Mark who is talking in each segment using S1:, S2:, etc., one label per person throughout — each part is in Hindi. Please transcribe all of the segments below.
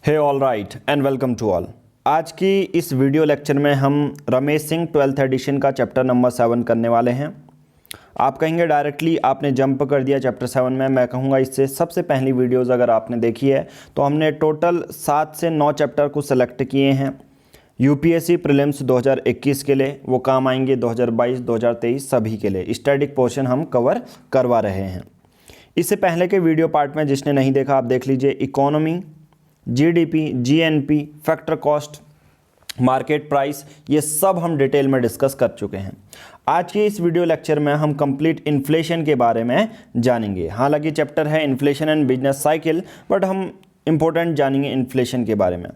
S1: Hey all right and welcome to all. आज की इस वीडियो लेक्चर में हम रमेश सिंह 12th एडिशन का चैप्टर नंबर 7 करने वाले हैं। आप कहेंगे डायरेक्टली आपने जंप कर दिया चैप्टर 7 में। मैं कहूँगा इससे सबसे पहली वीडियोज़ अगर आपने देखी है तो हमने टोटल 7 से 9 चैप्टर को सेलेक्ट किए हैं यूपीएससी प्रीलिम्स 2021 के लिए। वो काम आएंगे 2022 2023 सभी के लिए। स्टैटिक पोर्शन हम कवर करवा रहे हैं। इससे पहले के वीडियो पार्ट में जिसने नहीं देखा आप देख लीजिए। Economy, GDP, GNP, factor cost, market price, ये सब हम डिटेल में डिस्कस कर चुके हैं। आज के इस वीडियो लेक्चर में हम कंप्लीट इन्फ्लेशन के बारे में जानेंगे। हालांकि चैप्टर है inflation and business cycle, but हम इम्पोर्टेंट जानेंगे इन्फ्लेशन के बारे में।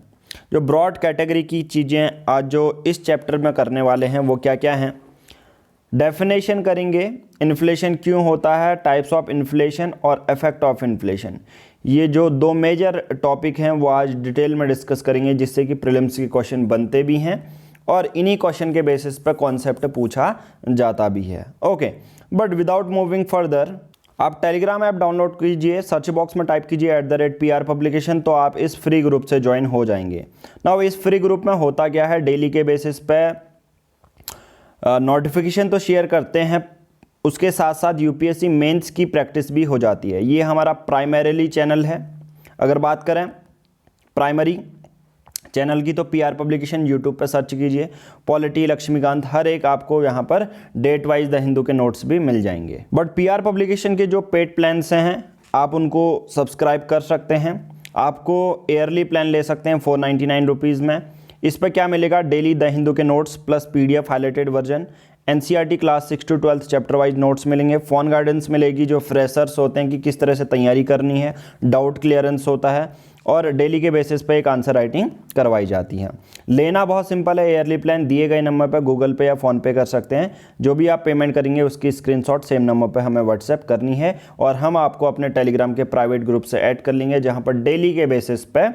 S1: जो ब्रॉड कैटेगरी की चीज़ें आज जो इस चैप्टर में करने वाले हैं वो क्या क्या हैं। डेफिनेशन करेंगे, इन्फ्लेशन क्यों होता है, टाइप्स ऑफ इन्फ्लेशन और इफेक्ट ऑफ इन्फ्लेशन। ये जो दो मेजर टॉपिक हैं वो आज डिटेल में डिस्कस करेंगे, जिससे कि प्रीलिम्स के क्वेश्चन बनते भी हैं और इन्हीं क्वेश्चन के बेसिस पर कॉन्सेप्ट पूछा जाता भी है। Okay, but without moving further आप टेलीग्राम ऐप डाउनलोड कीजिए, सर्च बॉक्स में टाइप कीजिए @PR पब्लिकेशन, तो आप इस फ्री ग्रुप से ज्वाइन हो जाएंगे। नाउ इस फ्री ग्रुप में होता क्या है, डेली के बेसिस पे नोटिफिकेशन तो शेयर करते हैं, उसके साथ साथ यूपीएससी मेंस की प्रैक्टिस भी हो जाती है। ये हमारा प्राइमरीली चैनल है। अगर बात करें प्राइमरी चैनल की तो PR पब्लिकेशन यूट्यूब पर सर्च कीजिए, पॉलिटी, लक्ष्मीकांत, हर एक आपको यहाँ पर डेट वाइज द हिंदू के नोट्स भी मिल जाएंगे। बट PR पब्लिकेशन के जो पेड प्लान्स हैं आप उनको सब्सक्राइब कर सकते हैं। आपको ईयरली प्लान ले सकते हैं 499 रुपीज़ में। इस पर क्या मिलेगा, डेली द हिंदू के notes plus PDF highlighted version, NCERT class 6 to 12 chapter wise notes मिलेंगे, फ़ोन गाइडेंस मिलेगी जो फ्रेशर्स होते हैं कि किस तरह से तैयारी करनी है, डाउट क्लियरेंस होता है और डेली के बेसिस पे एक आंसर राइटिंग करवाई जाती है। लेना बहुत सिंपल है, ईयरली प्लान दिए गए नंबर पर गूगल पे या फ़ोन पे कर सकते हैं। जो भी आप पेमेंट करेंगे उसकी स्क्रीनशॉट सेम नंबर पर हमें व्हाट्सएप करनी है और हम आपको अपने टेलीग्राम के प्राइवेट ग्रुप से ऐड कर लेंगे, जहाँ पर डेली के बेसिस पे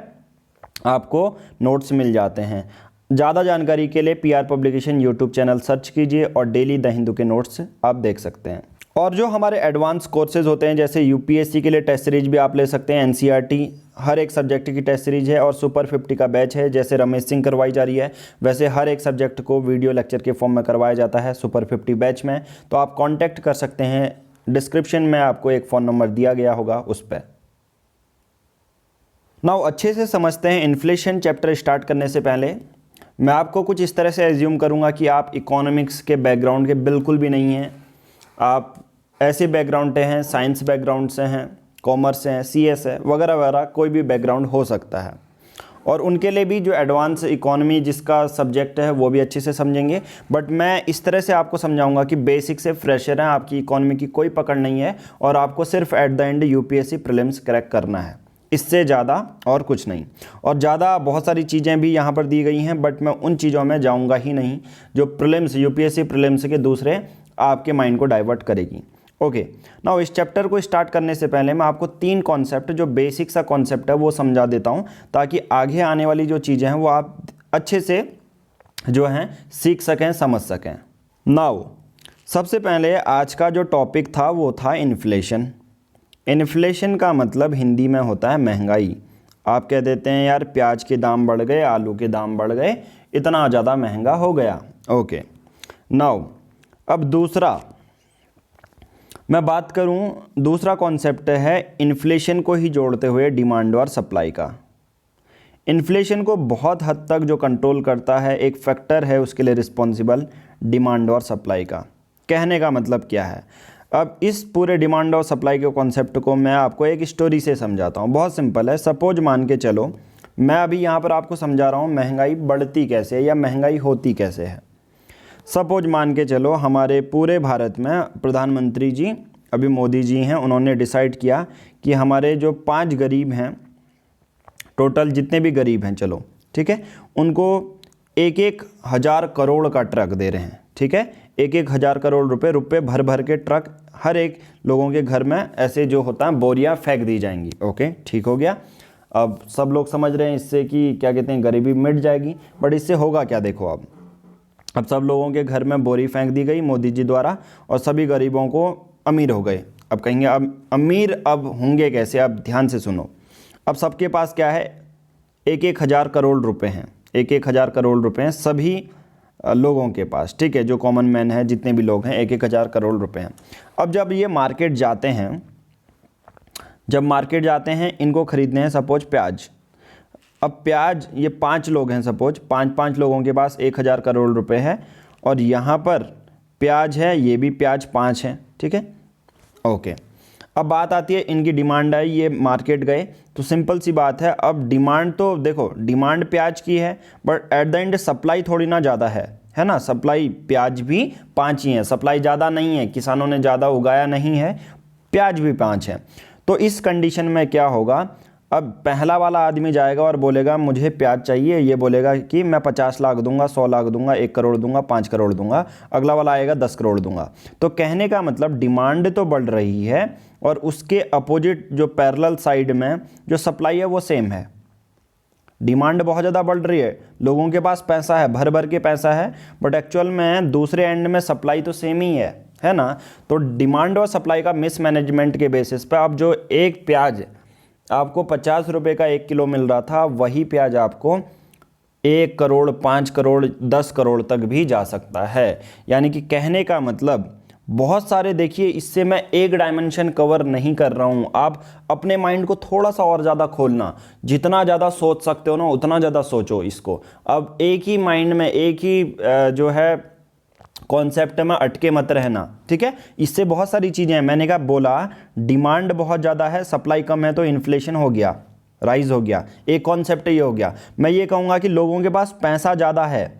S1: आपको नोट्स मिल जाते हैं। ज़्यादा जानकारी के लिए PR publication YouTube channel search कीजिए और डेली द हिंदू के नोट्स आप देख सकते हैं। और जो हमारे एडवांस कोर्सेज होते हैं, जैसे यूपीएससी के लिए टेस्ट सीरीज भी आप ले सकते हैं, NCERT हर एक सब्जेक्ट की टेस्ट सीरीज है और सुपर 50 का बैच है। जैसे रमेश सिंह करवाई जा रही है वैसे हर एक सब्जेक्ट को वीडियो लेक्चर के फॉर्म में करवाया जाता है सुपर 50 बैच में। तो आप कॉन्टैक्ट कर सकते हैं, डिस्क्रिप्शन में आपको एक फ़ोन नंबर दिया गया होगा उस पर। नाउ अच्छे से समझते हैं इन्फ्लेशन। चैप्टर स्टार्ट करने से पहले मैं आपको कुछ इस तरह से एज्यूम करूंगा कि आप इकोनॉमिक्स के बैकग्राउंड के बिल्कुल भी नहीं हैं। आप ऐसे बैकग्राउंड से हैं, साइंस बैकग्राउंड से हैं, कॉमर्स से हैं, CS है, वगैरह वगैरह, कोई भी बैकग्राउंड हो सकता है। और उनके लिए भी जो एडवांस इकोनॉमी जिसका सब्जेक्ट है वो भी अच्छे से समझेंगे। बट मैं इस तरह से आपको समझाऊंगा कि बेसिक से फ्रेशर हैं, आपकी इकोनॉमी की कोई पकड़ नहीं है और आपको सिर्फ eight the and UPSC prelims crack करना है, इससे ज़्यादा और कुछ नहीं। और ज़्यादा बहुत सारी चीज़ें भी यहाँ पर दी गई हैं, बट मैं उन चीज़ों में जाऊँगा ही नहीं जो प्रीलिम्स यूपीएससी प्रीलिम्स के दूसरे आपके माइंड को डाइवर्ट करेगी। ओके, नाउ इस चैप्टर को स्टार्ट करने से पहले मैं आपको 3 कॉन्सेप्ट जो बेसिक सा कॉन्सेप्ट है वो समझा देता हूँ, ताकि आगे आने वाली जो चीज़ें हैं वो आप अच्छे से जो हैं सीख सकें, समझ सकें। नाउ सबसे पहले आज का जो टॉपिक था वो था इन्फ्लेशन। इन्फ्लेशन का मतलब हिंदी में होता है महंगाई। आप कह देते हैं यार प्याज के दाम बढ़ गए, आलू के दाम बढ़ गए, इतना ज़्यादा महंगा हो गया। ओके, नाउ अब दूसरा मैं बात करूं, दूसरा कॉन्सेप्ट है इन्फ्लेशन को ही जोड़ते हुए डिमांड और सप्लाई का। इन्फ्लेशन को बहुत हद तक जो कंट्रोल करता है एक फैक्टर है उसके लिए रिस्पॉन्सिबल, डिमांड और सप्लाई का। कहने का मतलब क्या है, अब इस पूरे डिमांड और सप्लाई के कॉन्सेप्ट को मैं आपको एक स्टोरी से समझाता हूँ। बहुत सिंपल है। सपोज मान के चलो मैं अभी यहाँ पर आपको समझा रहा हूँ महंगाई बढ़ती कैसे है या महंगाई होती कैसे है। सपोज मान के चलो हमारे पूरे भारत में प्रधानमंत्री जी अभी मोदी जी हैं, उन्होंने डिसाइड किया कि हमारे जो 5 गरीब हैं, टोटल जितने भी गरीब हैं, चलो ठीक है, उनको 1-1 हज़ार करोड़ का ट्रक दे रहे हैं। ठीक है, 1-1 हज़ार करोड़ रुपए भर भर के ट्रक हर एक लोगों के घर में ऐसे जो होता है बोरियां फेंक दी जाएंगी। ओके, ठीक हो गया। अब सब लोग समझ रहे हैं इससे कि क्या कहते हैं गरीबी मिट जाएगी, बट इससे होगा क्या, देखो अब सब लोगों के घर में बोरी फेंक दी गई मोदी जी द्वारा और सभी गरीबों को अमीर हो गए। अब कहेंगे अब अमीर अब होंगे कैसे, अब ध्यान से सुनो। अब सबके पास क्या है, एक हज़ार करोड़ रुपए हैं, एक हज़ार करोड़ रुपए हैं सभी लोगों के पास, ठीक है, जो कॉमन मैन है, जितने भी लोग हैं, एक हज़ार करोड़ रुपए हैं। अब जब ये मार्केट जाते हैं, जब मार्केट जाते हैं, इनको खरीदने हैं सपोज प्याज। अब प्याज, ये 5 लोग हैं सपोज, 5 लोगों के पास 1000 करोड़ रुपए है, और यहाँ पर प्याज है, ये भी प्याज 5 है, ठीक है, ओके। अब बात आती है इनकी डिमांड आई, ये मार्केट गए, तो सिंपल सी बात है, अब डिमांड तो देखो, डिमांड प्याज की है, but at the and supply थोड़ी ना ज़्यादा है ना, सप्लाई प्याज भी 5 ही है, सप्लाई ज़्यादा नहीं है, किसानों ने ज़्यादा उगाया नहीं है, प्याज भी 5 है। तो इस कंडीशन में क्या होगा, अब पहला वाला आदमी जाएगा और बोलेगा मुझे प्याज चाहिए, ये बोलेगा कि मैं 50 लाख दूंगा, 100 लाख दूंगा, 1 करोड़ दूंगा, 5 करोड़ दूंगा, अगला वाला आएगा 10 करोड़ दूंगा। तो कहने का मतलब डिमांड तो बढ़ रही है और उसके अपोजिट जो पैरेलल साइड में जो सप्लाई है वो सेम है। डिमांड बहुत ज़्यादा बढ़ रही है, लोगों के पास पैसा है, भर भर के पैसा है, बट एक्चुअल में दूसरे एंड में सप्लाई तो सेम ही है ना। तो डिमांड और सप्लाई का मिसमैनेजमेंट के बेसिस पे अब जो एक प्याज आपको 50 रुपये का 1 किलो मिल रहा था, वही प्याज आपको 1 करोड़, 5 करोड़, 10 करोड़ तक भी जा सकता है। यानी कि कहने का मतलब बहुत सारे, देखिए इससे मैं एक डायमेंशन कवर नहीं कर रहा हूँ, आप अपने माइंड को थोड़ा सा और ज़्यादा खोलना, जितना ज़्यादा सोच सकते हो ना उतना ज़्यादा सोचो इसको। अब एक ही माइंड में, एक ही जो है कॉन्सेप्ट में अटके मत रहना, ठीक है। इससे बहुत सारी चीज़ें हैं, मैंने कहा बोला डिमांड बहुत ज़्यादा है, सप्लाई कम है, तो इन्फ्लेशन हो गया, राइज हो गया, एक कॉन्सेप्ट ये हो गया। मैं ये कहूँगा कि लोगों के पास पैसा ज़्यादा है,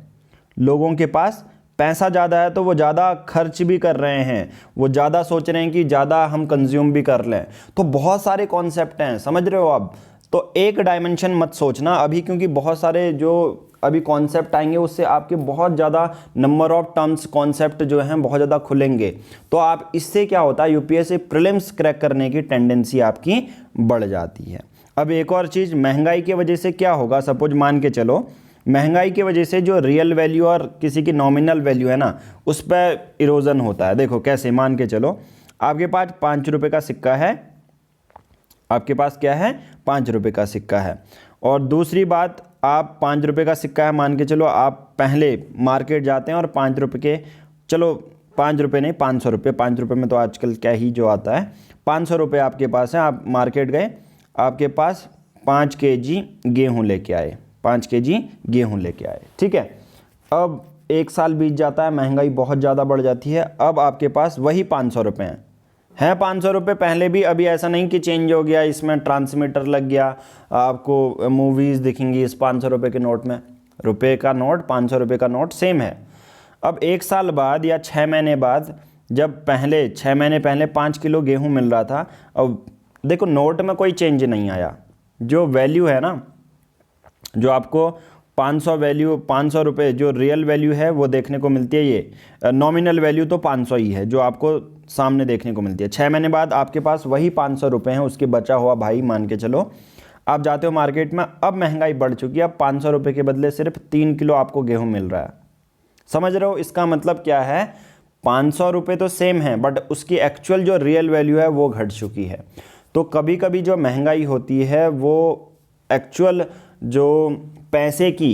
S1: लोगों के पास पैसा ज़्यादा है, तो वो ज़्यादा खर्च भी कर रहे हैं, वो ज़्यादा सोच रहे हैं कि ज़्यादा हम कंज्यूम भी कर लें। तो बहुत सारे कॉन्सेप्ट हैं, समझ रहे हो आप। तो एक डायमेंशन मत सोचना अभी, क्योंकि बहुत सारे जो अभी कॉन्सेप्ट आएंगे उससे आपके बहुत ज़्यादा नंबर ऑफ टर्म्स कॉन्सेप्ट जो हैं बहुत ज़्यादा खुलेंगे। तो आप इससे क्या होता है, यूपीएससी प्रीलिम्स क्रैक करने की टेंडेंसी आपकी बढ़ जाती है। अब एक और चीज़, महंगाई की वजह से क्या होगा, सपोज मान के चलो महंगाई की वजह से जो रियल वैल्यू और किसी की नॉमिनल वैल्यू है ना, उस पर इरोजन होता है। देखो कैसे, मान के चलो आपके पास 5 रुपये का सिक्का है, आपके पास क्या है, 5 रुपये का सिक्का है। और दूसरी बात, आप 5 रुपये का सिक्का है, मान के चलो आप पहले मार्केट जाते हैं और 5 रुपये के, चलो 5 रुपये नहीं 500 रुपये, 5 रुपये में तो आजकल क्या ही जो आता है, 500 रुपये आपके पास है, आप मार्केट गए, आपके पास 5 केजी गेहूँ लेके आए, 5 केजी गेहूँ लेके आए, ठीक है। अब 1 साल बीत जाता है, महंगाई बहुत ज़्यादा बढ़ जाती है, अब आपके पास वही 500 रुपये हैं 500 रुपये पहले भी, अभी ऐसा नहीं कि चेंज हो गया, इसमें ट्रांसमीटर लग गया, आपको मूवीज़ दिखेंगी इस 500 रुपये के नोट में, रुपये का नोट 500 रुपये का नोट सेम है। अब 1 साल बाद या 6 महीने बाद, जब पहले 6 महीने पहले 5 किलो गेहूँ मिल रहा था, अब देखो नोट में कोई चेंज नहीं आया, जो वैल्यू है ना, जो आपको 500 रुपये जो रियल वैल्यू है वो देखने को मिलती है, ये नॉमिनल वैल्यू तो 500 ही है जो आपको सामने देखने को मिलती है। 6 महीने बाद आपके पास वही 500 रुपये हैं, उसके बचा हुआ भाई मान के चलो आप जाते हो मार्केट में, अब महंगाई बढ़ चुकी है, अब 500 रुपये के बदले सिर्फ 3 किलो आपको गेहूँ मिल रहा है। समझ रहे हो इसका मतलब क्या है, 500 रुपये तो सेम है, बट उसकी एक्चुअल जो रियल वैल्यू है वो घट चुकी है। तो कभी कभी जो महंगाई होती है वो एक्चुअल जो पैसे की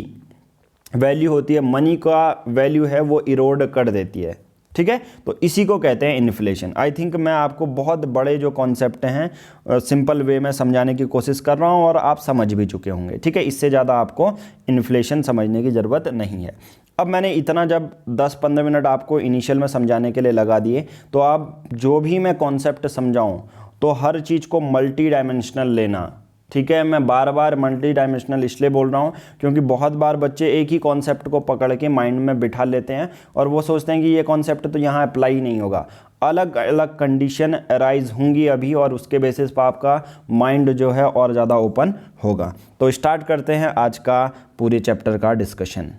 S1: वैल्यू होती है, मनी का वैल्यू है, वो इरोड कर देती है, ठीक है। तो इसी को कहते हैं इन्फ्लेशन। आई थिंक मैं आपको बहुत बड़े जो कॉन्सेप्ट हैं सिंपल वे में समझाने की कोशिश कर रहा हूं और आप समझ भी चुके होंगे, ठीक है। इससे ज़्यादा आपको इन्फ्लेशन समझने की ज़रूरत नहीं है। अब मैंने इतना जब 10-15 मिनट आपको इनिशियल में समझाने के लिए लगा दिए, तो आप जो भी मैं कॉन्सेप्ट समझाऊँ तो हर चीज़ को मल्टी डायमेंशनल लेना, ठीक है। मैं बार बार मल्टी डायमेंशनल इसलिए बोल रहा हूँ क्योंकि बहुत बार बच्चे एक ही कॉन्सेप्ट को पकड़ के माइंड में बिठा लेते हैं और वो सोचते हैं कि ये कॉन्सेप्ट तो यहाँ अप्लाई नहीं होगा। अलग अलग कंडीशन अराइज होंगी अभी और उसके बेसिस पर आपका माइंड जो है और ज़्यादा ओपन होगा। तो स्टार्ट करते हैं आज का पूरे चैप्टर का डिस्कशन।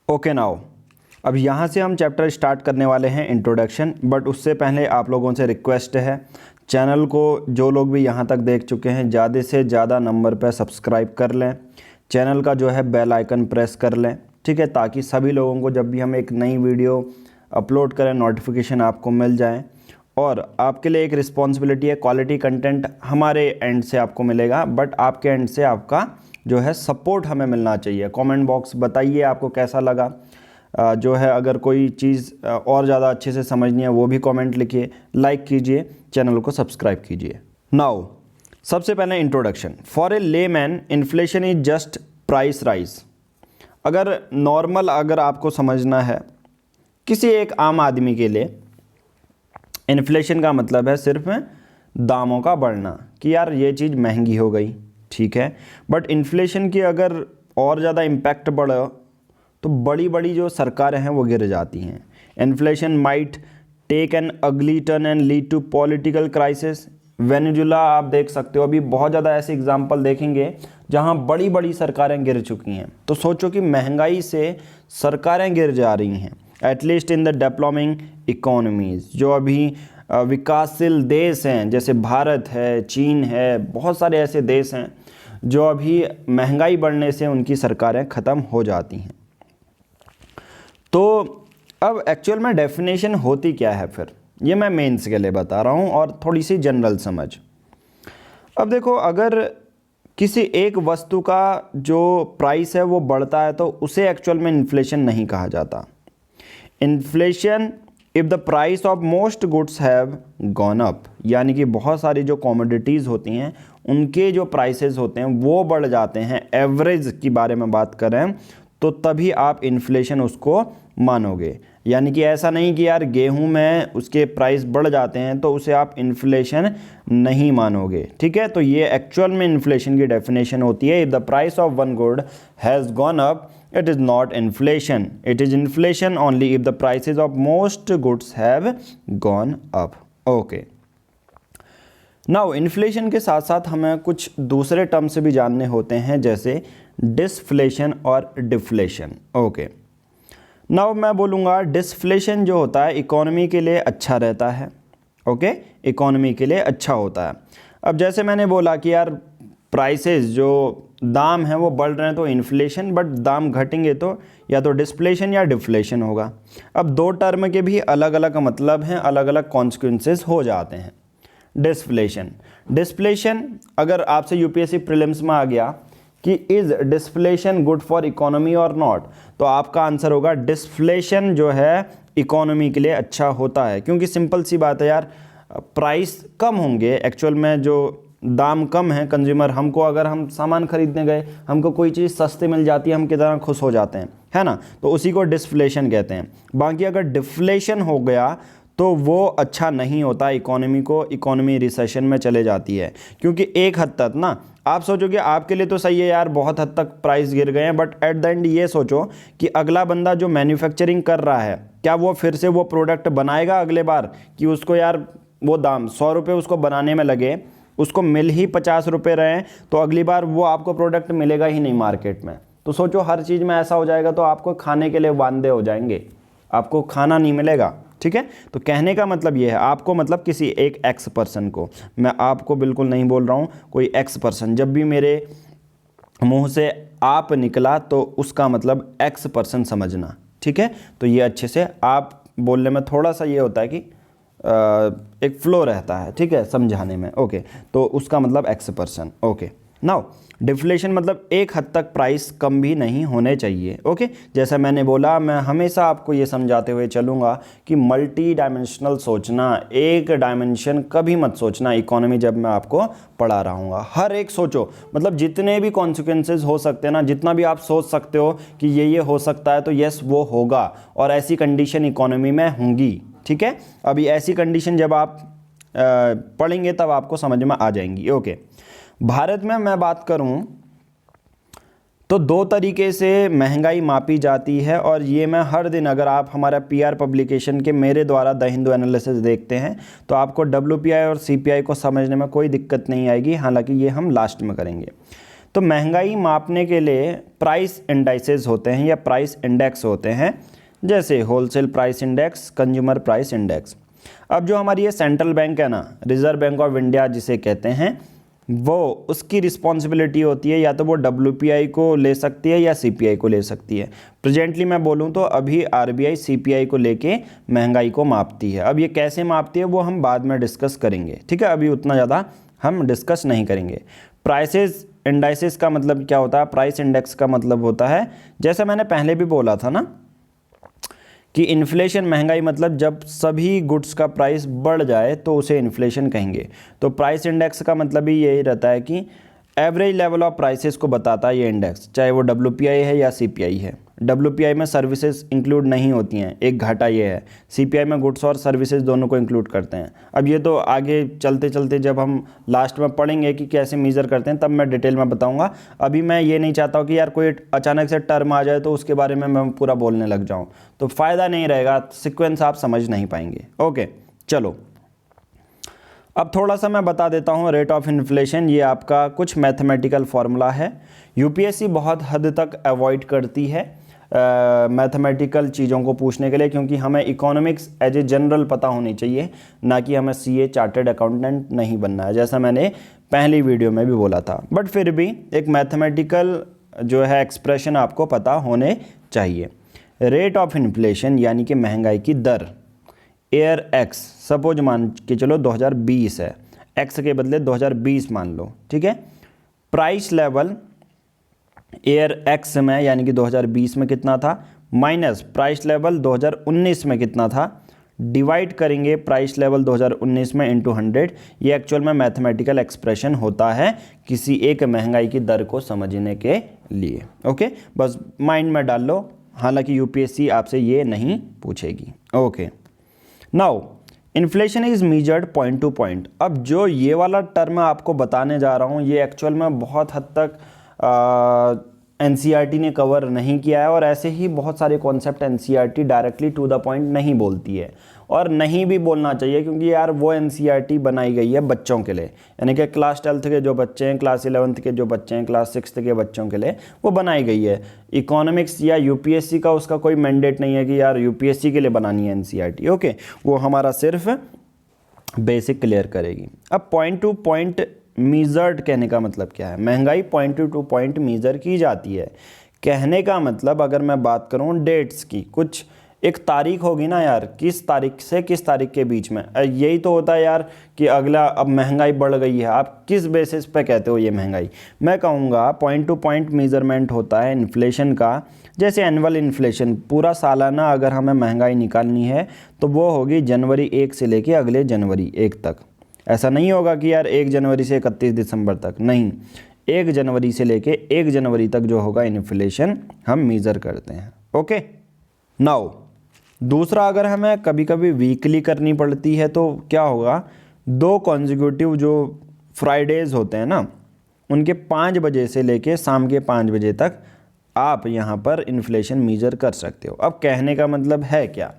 S1: ओके नाउ, अब यहाँ से हम चैप्टर स्टार्ट करने वाले हैं इंट्रोडक्शन, बट उससे पहले आप लोगों से रिक्वेस्ट है, चैनल को जो लोग भी यहाँ तक देख चुके हैं ज़्यादा से ज़्यादा नंबर पर सब्सक्राइब कर लें, चैनल का जो है बेल आइकन प्रेस कर लें, ठीक है, ताकि सभी लोगों को जब भी हम एक नई वीडियो अपलोड करें नोटिफिकेशन आपको मिल जाए। और आपके लिए एक रिस्पॉन्सिबिलिटी है, क्वालिटी कंटेंट हमारे एंड से आपको मिलेगा, बट आपके एंड से आपका जो है सपोर्ट हमें मिलना चाहिए। कमेंट बॉक्स बताइए आपको कैसा लगा। जो है अगर कोई चीज़ और ज़्यादा अच्छे से समझनी है वो भी कमेंट लिखिए, लाइक कीजिए, चैनल को सब्सक्राइब कीजिए। नाउ सबसे पहले introduction. For a layman inflation is just price rise. अगर नॉर्मल अगर आपको समझना है किसी एक आम आदमी के लिए, इन्फ्लेशन का मतलब है सिर्फ दामों का बढ़ना, कि यार ये चीज़ महंगी हो गई, ठीक है। बट इन्फ्लेशन की अगर और ज़्यादा इम्पैक्ट बढ़े तो बड़ी बड़ी जो सरकारें हैं वो गिर जाती हैं। Inflation might take an ugly turn and lead to political crisis. Venezuela आप देख सकते हो, अभी बहुत ज़्यादा ऐसे एग्जाम्पल देखेंगे जहां बड़ी बड़ी सरकारें गिर चुकी हैं। तो सोचो कि महंगाई से सरकारें गिर जा रही हैं, at least in the developing economies. जो अभी विकासशील देश हैं जैसे भारत है, चीन है, बहुत सारे ऐसे देश हैं जो अभी महंगाई बढ़ने से उनकी सरकारें ख़त्म हो जाती हैं। तो अब एक्चुअल में डेफिनेशन होती क्या है फिर, ये मैं मेंस के लिए बता रहा हूँ और थोड़ी सी जनरल समझ। अब देखो, अगर किसी एक वस्तु का जो प्राइस है वो बढ़ता है तो उसे एक्चुअल में इन्फ्लेशन नहीं कहा जाता। Inflation if the price of most goods have gone up, यानी कि बहुत सारी जो कमोडिटीज़ होती हैं उनके जो प्राइसेस होते हैं वो बढ़ जाते हैं, एवरेज की बारे में बात करें तो तभी आप इन्फ्लेशन उसको मानोगे। यानी कि ऐसा नहीं कि यार गेहूं में उसके प्राइस बढ़ जाते हैं तो उसे आप इन्फ्लेशन नहीं मानोगे, ठीक है। तो ये एक्चुअल में इन्फ्लेशन की डेफिनेशन होती है, if the price of one good has gone up it is not inflation, it is inflation only if the prices of most goods have gone up. Okay, now inflation के साथ साथ हमें कुछ दूसरे टर्म से भी जानने होते हैं, जैसे डिसफ्लेशन और डिफ्लेशन। ओके, नाउ मैं बोलूँगा डिसफ्लेशन जो होता है इकोनॉमी के लिए अच्छा रहता है। ओके, इकोनॉमी के लिए अच्छा होता है। अब जैसे मैंने बोला कि यार प्राइसेस जो दाम हैं वो बढ़ रहे हैं तो इन्फ्लेशन, बट दाम घटेंगे तो या तो डिसफ्लेशन या डिफ्लेशन होगा। अब दो टर्म के भी अलग अलग मतलब हैं, अलग अलग कॉन्सिक्वेंसेस हो जाते हैं। डिसफ्लेशन अगर आपसे यूपीएससी प्रीलिम्स में आ गया कि इज़ डिसफ्लेशन गुड फॉर इकोनॉमी और नॉट, तो आपका आंसर होगा डिसफ्लेशन जो है इकोनॉमी के लिए अच्छा होता है। क्योंकि सिंपल सी बात है यार, प्राइस कम होंगे, एक्चुअल में जो दाम कम है, कंज्यूमर हमको अगर हम सामान खरीदने गए हमको कोई चीज़ सस्ते मिल जाती है हम कितना खुश हो जाते हैं, है ना। तो उसी को डिसफ्लेशन कहते हैं। बाकी अगर डिफ्लेशन हो गया तो वो अच्छा नहीं होता इकोनॉमी को, इकोनॉमी रिसेशन में चले जाती है। क्योंकि एक हद तक ना आप सोचोगे आपके लिए तो सही है यार, बहुत हद तक प्राइस गिर गए हैं, बट एट द एंड ये सोचो कि अगला बंदा जो मैन्युफैक्चरिंग कर रहा है क्या वो फिर से वो प्रोडक्ट बनाएगा अगले बार, कि उसको यार वो दाम 100 रुपये उसको बनाने में लगे, उसको मिल ही 50 रुपये रहे तो अगली बार वो आपको प्रोडक्ट मिलेगा ही नहीं मार्केट में। तो सोचो हर चीज़ में ऐसा हो जाएगा तो आपको खाने के लिए वांदे हो जाएंगे, आपको खाना नहीं मिलेगा, ठीक है। तो कहने का मतलब ये है, आपको मतलब किसी एक एक्स पर्सन को, मैं आपको बिल्कुल नहीं बोल रहा हूँ, कोई एक्स पर्सन, जब भी मेरे मुंह से आप निकला तो उसका मतलब एक्स पर्सन समझना, ठीक है। तो ये अच्छे से आप बोलने में थोड़ा सा ये होता है कि एक फ्लो रहता है, ठीक है, समझाने में। ओके, तो उसका मतलब x person. Okay, now deflation मतलब एक हद तक प्राइस कम भी नहीं होने चाहिए। ओके, जैसा मैंने बोला, मैं हमेशा आपको ये समझाते हुए चलूँगा कि मल्टी डायमेंशनल सोचना, एक डायमेंशन कभी मत सोचना इकोनॉमी जब मैं आपको पढ़ा रहा हूँगा। हर एक सोचो, मतलब जितने भी कॉन्सिक्वेंसेस हो सकते हैं ना, जितना भी आप सोच सकते हो कि ये हो सकता है तो यस वो होगा, और ऐसी कंडीशन इकोनॉमी में होंगी, ठीक है। अभी ऐसी कंडीशन जब आप पढ़ेंगे तब आपको समझ में आ जाएंगी। ओके, भारत में मैं बात करूं तो दो तरीके से महंगाई मापी जाती है, और ये मैं हर दिन, अगर आप हमारा पीआर पब्लिकेशन के मेरे द्वारा द हिंदू एनालिसिस देखते हैं तो आपको डब्ल्यूपीआई और सीपीआई को समझने में कोई दिक्कत नहीं आएगी, हालांकि ये हम लास्ट में करेंगे। तो महंगाई मापने के लिए प्राइस इंडाइसेस होते हैं या प्राइस इंडेक्स होते हैं, जैसे wholesale price index, consumer price index. अब जो हमारी ये सेंट्रल बैंक है ना, रिजर्व बैंक ऑफ इंडिया जिसे कहते हैं, वो उसकी रिस्पॉन्सिबिलिटी होती है या तो वो डब्ल्यूपीआई को ले सकती है या सीपीआई को ले सकती है। प्रेजेंटली मैं बोलूँ तो अभी आरबीआई सीपीआई को लेके महंगाई को मापती है। अब ये कैसे मापती है वो हम बाद में डिस्कस करेंगे, ठीक है, अभी उतना ज़्यादा हम डिस्कस नहीं करेंगे। प्राइसेस इंडाइसिस का मतलब क्या होता है, प्राइस इंडेक्स का मतलब होता है, जैसे मैंने पहले भी बोला था ना कि इन्फ्लेशन महंगाई मतलब जब सभी गुड्स का प्राइस बढ़ जाए तो उसे इन्फ्लेशन कहेंगे। तो प्राइस इंडेक्स का मतलब ही यही रहता है कि एवरेज लेवल ऑफ प्राइसेस को बताता है ये इंडेक्स, चाहे वो WPI है या CPI है। WPI में सर्विसेज इंक्लूड नहीं होती हैं, एक घाटा ये है। CPI में गुड्स और सर्विसेज दोनों को इंक्लूड करते हैं। अब ये तो आगे चलते चलते जब हम लास्ट में पढ़ेंगे कि कैसे मेज़र करते हैं तब मैं डिटेल में बताऊंगा। अभी मैं ये नहीं चाहता हूँ कि यार कोई अचानक से टर्म आ जाए तो उसके बारे में मैं पूरा बोलने लग जाऊँ, तो फ़ायदा नहीं रहेगा, सिक्वेंस आप समझ नहीं पाएंगे। ओके चलो, अब थोड़ा सा मैं बता देता हूँ रेट ऑफ इन्फ्लेशन। ये आपका कुछ मैथमेटिकल फार्मूला है। UPSC बहुत हद तक अवॉइड करती है मैथमेटिकल चीज़ों को पूछने के लिए, क्योंकि हमें इकोनॉमिक्स एज ए जनरल पता होनी चाहिए, ना कि हमें CA चार्टर्ड अकाउंटेंट नहीं बनना है, जैसा मैंने पहली वीडियो में भी बोला था। बट फिर भी एक मैथमेटिकल जो है एक्सप्रेशन आपको पता होने चाहिए। रेट ऑफ इन्फ्लेशन यानी कि महंगाई की दर, एयर एक्स, सपोज मान के चलो 2020 है, एक्स के बदले 2020 मान लो, ठीक है। प्राइस लेवल एयर एक्स में यानी कि 2020 में कितना था, माइनस प्राइस लेवल 2019 में कितना था, डिवाइड करेंगे प्राइस लेवल 2019 में इंटू 100। ये एक्चुअल में मैथमेटिकल एक्सप्रेशन होता है किसी एक महंगाई की दर को समझने के लिए। ओके, बस माइंड में डाल लो, हालांकि UPSC आपसे ये नहीं पूछेगी। Okay, now inflation is measured point to point. अब जो ये वाला टर्म आपको बताने जा रहा हूँ ये एक्चुअल में बहुत हद तक NCERT ने कवर नहीं किया है, और ऐसे ही बहुत सारे concept NCERT directly to the point नहीं बोलती है, और नहीं भी बोलना चाहिए, क्योंकि यार वो NCERT बनाई गई है बच्चों के लिए, यानी कि क्लास 12th के जो बच्चे हैं, क्लास 11th के जो बच्चे हैं, क्लास 6th के बच्चों के लिए वो बनाई गई है। इकोनॉमिक्स या UPSC का उसका कोई मैंडेट नहीं है कि यार UPSC के लिए बनानी है NCERT। ओके, वो हमारा सिर्फ बेसिक क्लियर करेगी। अब पॉइंट टू पॉइंट मीजर्ड कहने का मतलब क्या है, महंगाई पॉइंट टू पॉइंट मीजर की जाती है। कहने का मतलब अगर मैं बात करूं डेट्स की, कुछ एक तारीख होगी ना यार, किस तारीख से किस तारीख के बीच में, यही तो होता है यार कि अगला अब महंगाई बढ़ गई है, आप किस बेसिस पे कहते हो ये महंगाई। मैं कहूँगा पॉइंट टू पॉइंट मेजरमेंट होता है इन्फ्लेशन का, जैसे एनुअल इन्फ्लेशन, पूरा सालाना अगर हमें महंगाई निकालनी है तो वो होगी जनवरी 1 से लेके अगले जनवरी 1 तक। ऐसा नहीं होगा कि यार 1 जनवरी से 31 दिसंबर तक, नहीं, 1 जनवरी से लेके 1 जनवरी तक जो होगा इन्फ्लेशन हम मेज़र करते हैं। ओके, नाउ दूसरा, अगर हमें कभी कभी वीकली करनी पड़ती है तो क्या होगा, 2 कॉन्जिक्यूटिव जो फ्राइडेज़ होते हैं ना, उनके 5 बजे से लेके शाम के 5 बजे तक आप यहाँ पर इन्फ्लेशन मेज़र कर सकते हो। अब कहने का मतलब है क्या,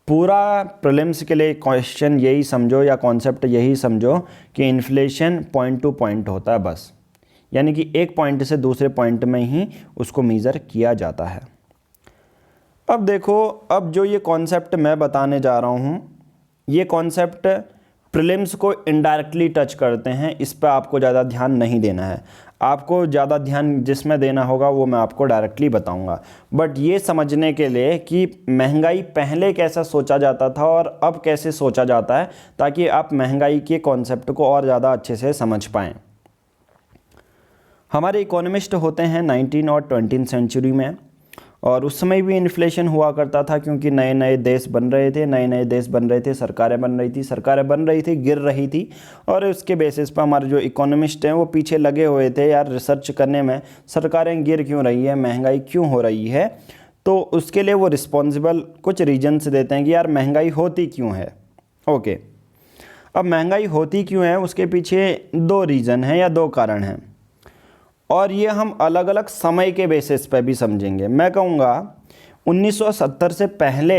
S1: पूरा प्रीलिम्स के लिए क्वेश्चन यही समझो या कॉन्सेप्ट यही समझो कि इन्फ्लेशन पॉइंट टू पॉइंट होता है बस, यानी कि एक पॉइंट से दूसरे पॉइंट में ही उसको मेज़र किया जाता है। अब देखो, अब जो ये कॉन्सेप्ट मैं बताने जा रहा हूँ, ये कॉन्सेप्ट प्रीलिम्स को इनडायरेक्टली टच करते हैं, इस पर आपको ज़्यादा ध्यान नहीं देना है। आपको ज़्यादा ध्यान जिसमें देना होगा वो मैं आपको डायरेक्टली बताऊंगा। बट ये समझने के लिए कि महंगाई पहले कैसा सोचा जाता था और अब कैसे सोचा जाता है, ताकि आप महंगाई के कॉन्सेप्ट को और ज़्यादा अच्छे से समझ पाएँ। हमारे इकोनॉमिस्ट होते हैं 19 और 20th सेंचुरी में, और उस समय भी इन्फ्लेशन हुआ करता था, क्योंकि नए नए देश बन रहे थे, सरकारें बन रही थी, गिर रही थी, और उसके बेसिस पर हमारे जो इकोनॉमिस्ट हैं वो पीछे लगे हुए थे यार रिसर्च करने में, सरकारें गिर क्यों रही है, महंगाई क्यों हो रही है। तो उसके लिए वो रिस्पॉन्सिबल कुछ रीजन्स देते हैं कि यार महंगाई होती क्यों है। ओके, अब महंगाई होती क्यों है, उसके पीछे 2 रीज़न हैं या 2 कारण हैं, और ये हम अलग अलग समय के बेसिस पे भी समझेंगे। मैं कहूँगा 1970 से पहले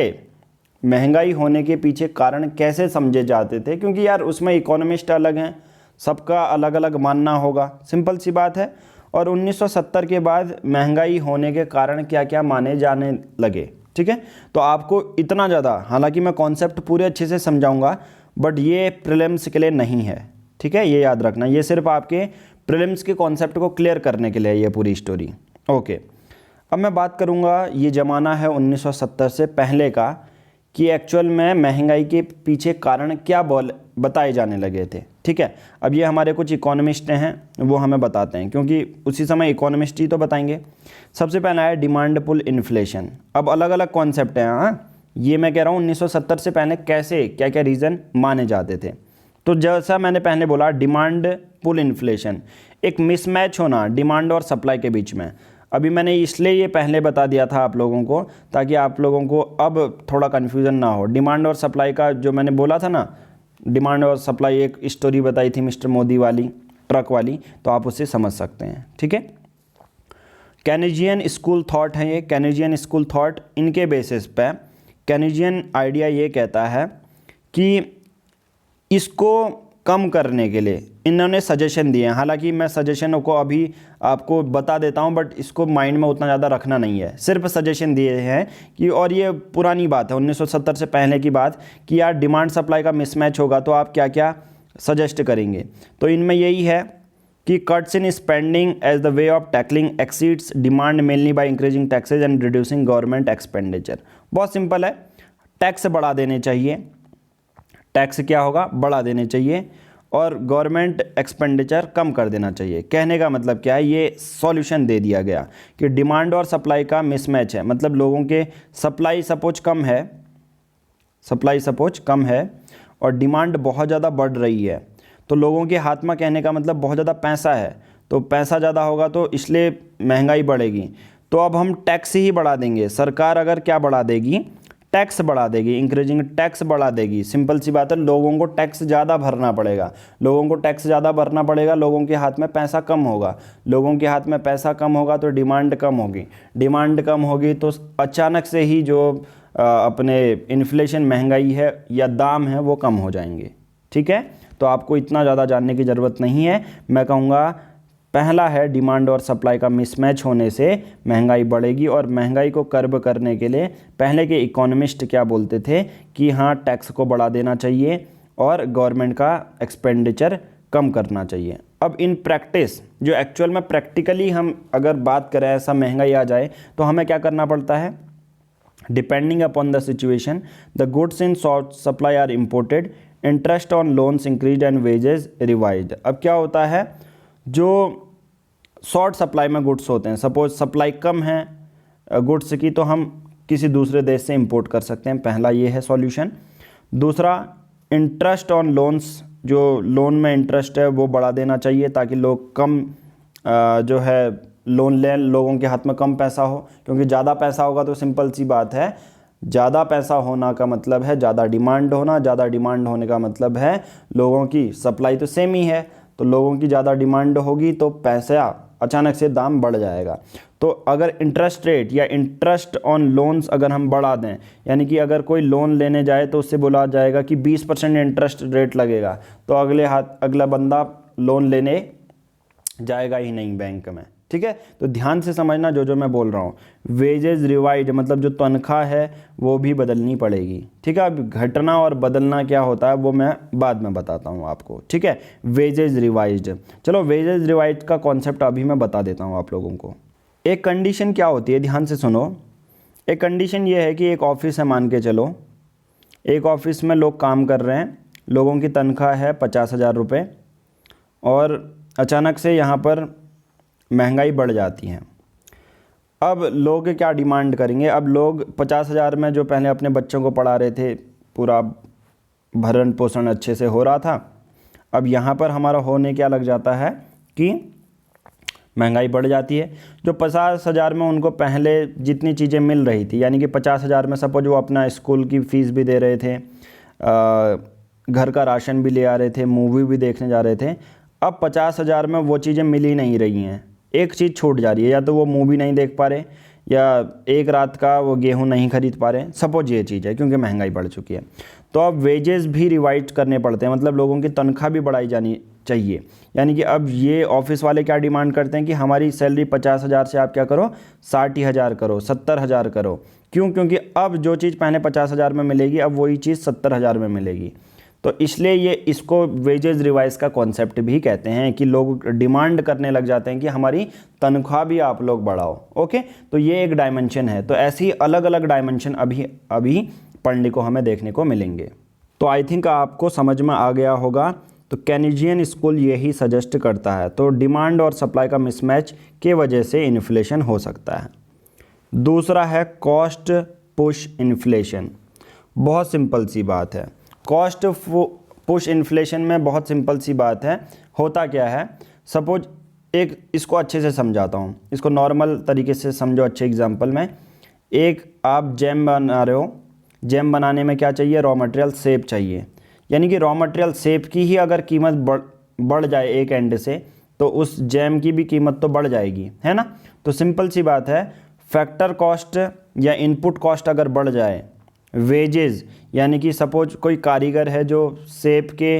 S1: महंगाई होने के पीछे कारण कैसे समझे जाते थे, क्योंकि यार उसमें इकोनॉमिस्ट अलग हैं, सबका अलग अलग मानना होगा, सिंपल सी बात है। और 1970 के बाद महंगाई होने के कारण क्या क्या माने जाने लगे, ठीक है। तो आपको इतना ज़्यादा, हालांकि मैं कॉन्सेप्ट पूरे अच्छे से समझाऊंगा, बट ये प्रीलिम्स के लिए नहीं है, ठीक है, ये याद रखना, ये सिर्फ आपके प्रीलिम्स के कॉन्सेप्ट को क्लियर करने के लिए ये पूरी स्टोरी। ओके, अब मैं बात करूँगा, ये ज़माना है 1970 से पहले का, कि एक्चुअल में महंगाई के पीछे कारण क्या बताए जाने लगे थे। ठीक है। अब ये हमारे कुछ इकोनॉमिस्ट हैं, वो हमें बताते हैं, क्योंकि उसी समय इकोनॉमिस्ट ही तो बताएंगे। सबसे पहला है डिमांड पुल इन्फ्लेशन। अब अलग अलग कॉन्सेप्ट हैं, हाँ, ये मैं कह रहा हूँ 1970 से पहले कैसे क्या क्या रीज़न माने जाते थे। तो जैसा मैंने पहले बोला, डिमांड पुल इन्फ्लेशन, एक मिसमैच होना डिमांड और सप्लाई के बीच में। अभी मैंने इसलिए ये पहले बता दिया था आप लोगों को, ताकि आप लोगों को अब थोड़ा कन्फ्यूज़न ना हो। डिमांड और सप्लाई का जो मैंने बोला था ना, डिमांड और सप्लाई, एक स्टोरी बताई थी मिस्टर मोदी वाली, ट्रक वाली, तो आप उससे समझ सकते हैं, ठीक है। केनेजियन स्कूल थॉट है ये, केनेजियन स्कूल थॉट। इनके बेसिस पे केनेजियन आइडिया ये कहता है कि इसको कम करने के लिए इन्होंने सजेशन दिए हैं। हालांकि मैं सजेशनों को अभी आपको बता देता हूं, बट इसको माइंड में उतना ज़्यादा रखना नहीं है, सिर्फ सजेशन दिए हैं कि, और ये पुरानी बात है 1970 से पहले की बात, कि यार डिमांड सप्लाई का मिसमैच होगा तो आप क्या क्या सजेस्ट करेंगे। तो इनमें यही है कि cuts in spending as the way of tackling exceeds demand mainly by increasing taxes and reducing government expenditure. बहुत सिंपल है, टैक्स बढ़ा देने चाहिए। टैक्स क्या होगा, बढ़ा देने चाहिए, और गवर्नमेंट एक्सपेंडिचर कम कर देना चाहिए। कहने का मतलब क्या है, ये सॉल्यूशन दे दिया गया कि डिमांड और सप्लाई का मिसमैच है, मतलब लोगों के सप्लाई सपोज कम है और डिमांड बहुत ज़्यादा बढ़ रही है, तो लोगों के हाथ में, कहने का मतलब बहुत ज़्यादा पैसा है, तो पैसा ज़्यादा होगा तो इसलिए महंगाई बढ़ेगी। तो अब हम टैक्स ही बढ़ा देंगे। सरकार अगर क्या बढ़ा देगी, टैक्स बढ़ा देगी, इंक्रीजिंग टैक्स बढ़ा देगी। सिंपल सी बात है, लोगों को टैक्स ज़्यादा भरना पड़ेगा, लोगों के हाथ में पैसा कम होगा, लोगों के हाथ में पैसा कम होगा तो डिमांड कम होगी तो अचानक से ही जो अपने इन्फ्लेशन, महंगाई है या दाम है, वो कम हो जाएंगे, ठीक है। तो आपको इतना ज़्यादा जानने की ज़रूरत नहीं है। मैं कहूँगा पहला है, डिमांड और सप्लाई का मिसमैच होने से महंगाई बढ़ेगी, और महंगाई को कर्ब करने के लिए पहले के इकोनॉमिस्ट क्या बोलते थे कि हाँ, टैक्स को बढ़ा देना चाहिए और गवर्नमेंट का एक्सपेंडिचर कम करना चाहिए। अब इन प्रैक्टिस, जो एक्चुअल में प्रैक्टिकली हम अगर बात करें, ऐसा महंगाई आ जाए तो हमें क्या करना पड़ता है, depending upon the situation the goods in short supply are imported, interest on loans increase and wages revised. अब क्या होता है, जो शॉर्ट सप्लाई में गुड्स होते हैं, सपोज सप्लाई कम है गुड्स की, तो हम किसी दूसरे देश से इंपोर्ट कर सकते हैं। पहला ये है सॉल्यूशन। दूसरा, इंटरेस्ट ऑन लोन्स, जो लोन में इंटरेस्ट है वो बढ़ा देना चाहिए, ताकि लोग कम जो है लोन लें, लोगों के हाथ में कम पैसा हो, क्योंकि ज़्यादा पैसा होगा तो सिंपल सी बात है, ज़्यादा पैसा होना का मतलब है ज़्यादा डिमांड होना, ज़्यादा डिमांड होने का मतलब है लोगों की सप्लाई तो सेम ही है, तो लोगों की ज़्यादा डिमांड होगी तो पैसा अचानक से दाम बढ़ जाएगा। तो अगर इंटरेस्ट रेट या इंटरेस्ट ऑन लोन्स अगर हम बढ़ा दें, यानी कि अगर कोई लोन लेने जाए तो उससे बोला जाएगा कि 20% इंटरेस्ट रेट लगेगा, तो अगला बंदा लोन लेने जाएगा ही नहीं बैंक में, ठीक है। तो ध्यान से समझना जो मैं बोल रहा हूँ। वेजेस रिवाइज मतलब जो तनख्वाह है वो भी बदलनी पड़ेगी, ठीक है। अब घटना और बदलना क्या होता है वो मैं बाद में बताता हूँ आपको, ठीक है। वेजेस रिवाइज्ड, चलो वेजेस रिवाइज का कॉन्सेप्ट अभी मैं बता देता हूँ आप लोगों को। एक कंडीशन क्या होती है, ध्यान से सुनो। एक कंडीशन ये है कि एक ऑफिस है, मान के चलो एक ऑफिस में लोग काम कर रहे हैं, लोगों की तनख्वाह है 50,000 रुपये, और अचानक से यहाँ पर महंगाई बढ़ जाती है। अब लोग क्या डिमांड करेंगे, अब लोग 50,000 में जो पहले अपने बच्चों को पढ़ा रहे थे, पूरा भरण पोषण अच्छे से हो रहा था, अब यहाँ पर हमारा होने क्या लग जाता है कि महंगाई बढ़ जाती है। जो 50,000 में उनको पहले जितनी चीज़ें मिल रही थी, यानी कि 50,000 में सपोज वो अपना स्कूल की फ़ीस भी दे रहे थे, घर का राशन भी ले आ रहे थे, मूवी भी देखने जा रहे थे, अब 50,000 में वो चीज़ें मिल ही नहीं रही हैं। एक चीज़ छूट जा रही है, या तो वो मूवी नहीं देख पा रहे, या एक रात का वो गेहूं नहीं खरीद पा रहे, सपोज ये चीज़ है, क्योंकि महंगाई बढ़ चुकी है। तो अब वेजेस भी रिवाइज करने पड़ते हैं, मतलब लोगों की तनख्वाह भी बढ़ाई जानी चाहिए। यानी कि अब ये ऑफिस वाले क्या डिमांड करते हैं कि हमारी सैलरी 50,000 से आप क्या करो 60,000 करो, 70,000 करो। क्यों? क्योंकि अब जो चीज़ पहले 50,000 में मिलेगी अब वही चीज़ 70,000 में मिलेगी। तो इसलिए ये इसको वेजेस रिवाइज का कॉन्सेप्ट भी कहते हैं कि लोग डिमांड करने लग जाते हैं कि हमारी तनख्वाह भी आप लोग बढ़ाओ। ओके, तो ये एक डायमेंशन है। तो ऐसी अलग अलग डायमेंशन अभी पढ़ने को हमें देखने को मिलेंगे। तो आई थिंक आपको समझ में आ गया होगा तो केनेजियन स्कूल यही सजेस्ट करता है। तो डिमांड और सप्लाई का मिसमैच के वजह से इन्फ्लेशन हो सकता है। दूसरा है कॉस्ट पुश इन्फ्लेशन। बहुत सिंपल सी बात है, कॉस्ट पुश इन्फ्लेशन में बहुत सिंपल सी बात है। होता क्या है, सपोज एक इसको अच्छे से समझाता हूँ, इसको नॉर्मल तरीके से समझो अच्छे एग्जांपल में। एक आप जैम बना रहे हो, जैम बनाने में क्या चाहिए, रॉ मटेरियल सेब चाहिए। यानी कि रॉ मटेरियल सेब की ही अगर कीमत बढ़ जाए एक एंड से, तो उस जैम की भी कीमत तो बढ़ जाएगी, है ना। तो सिंपल सी बात है, फैक्टर कॉस्ट या इनपुट कॉस्ट अगर बढ़ जाए, वेजेस यानी कि सपोज कोई कारीगर है जो सेब के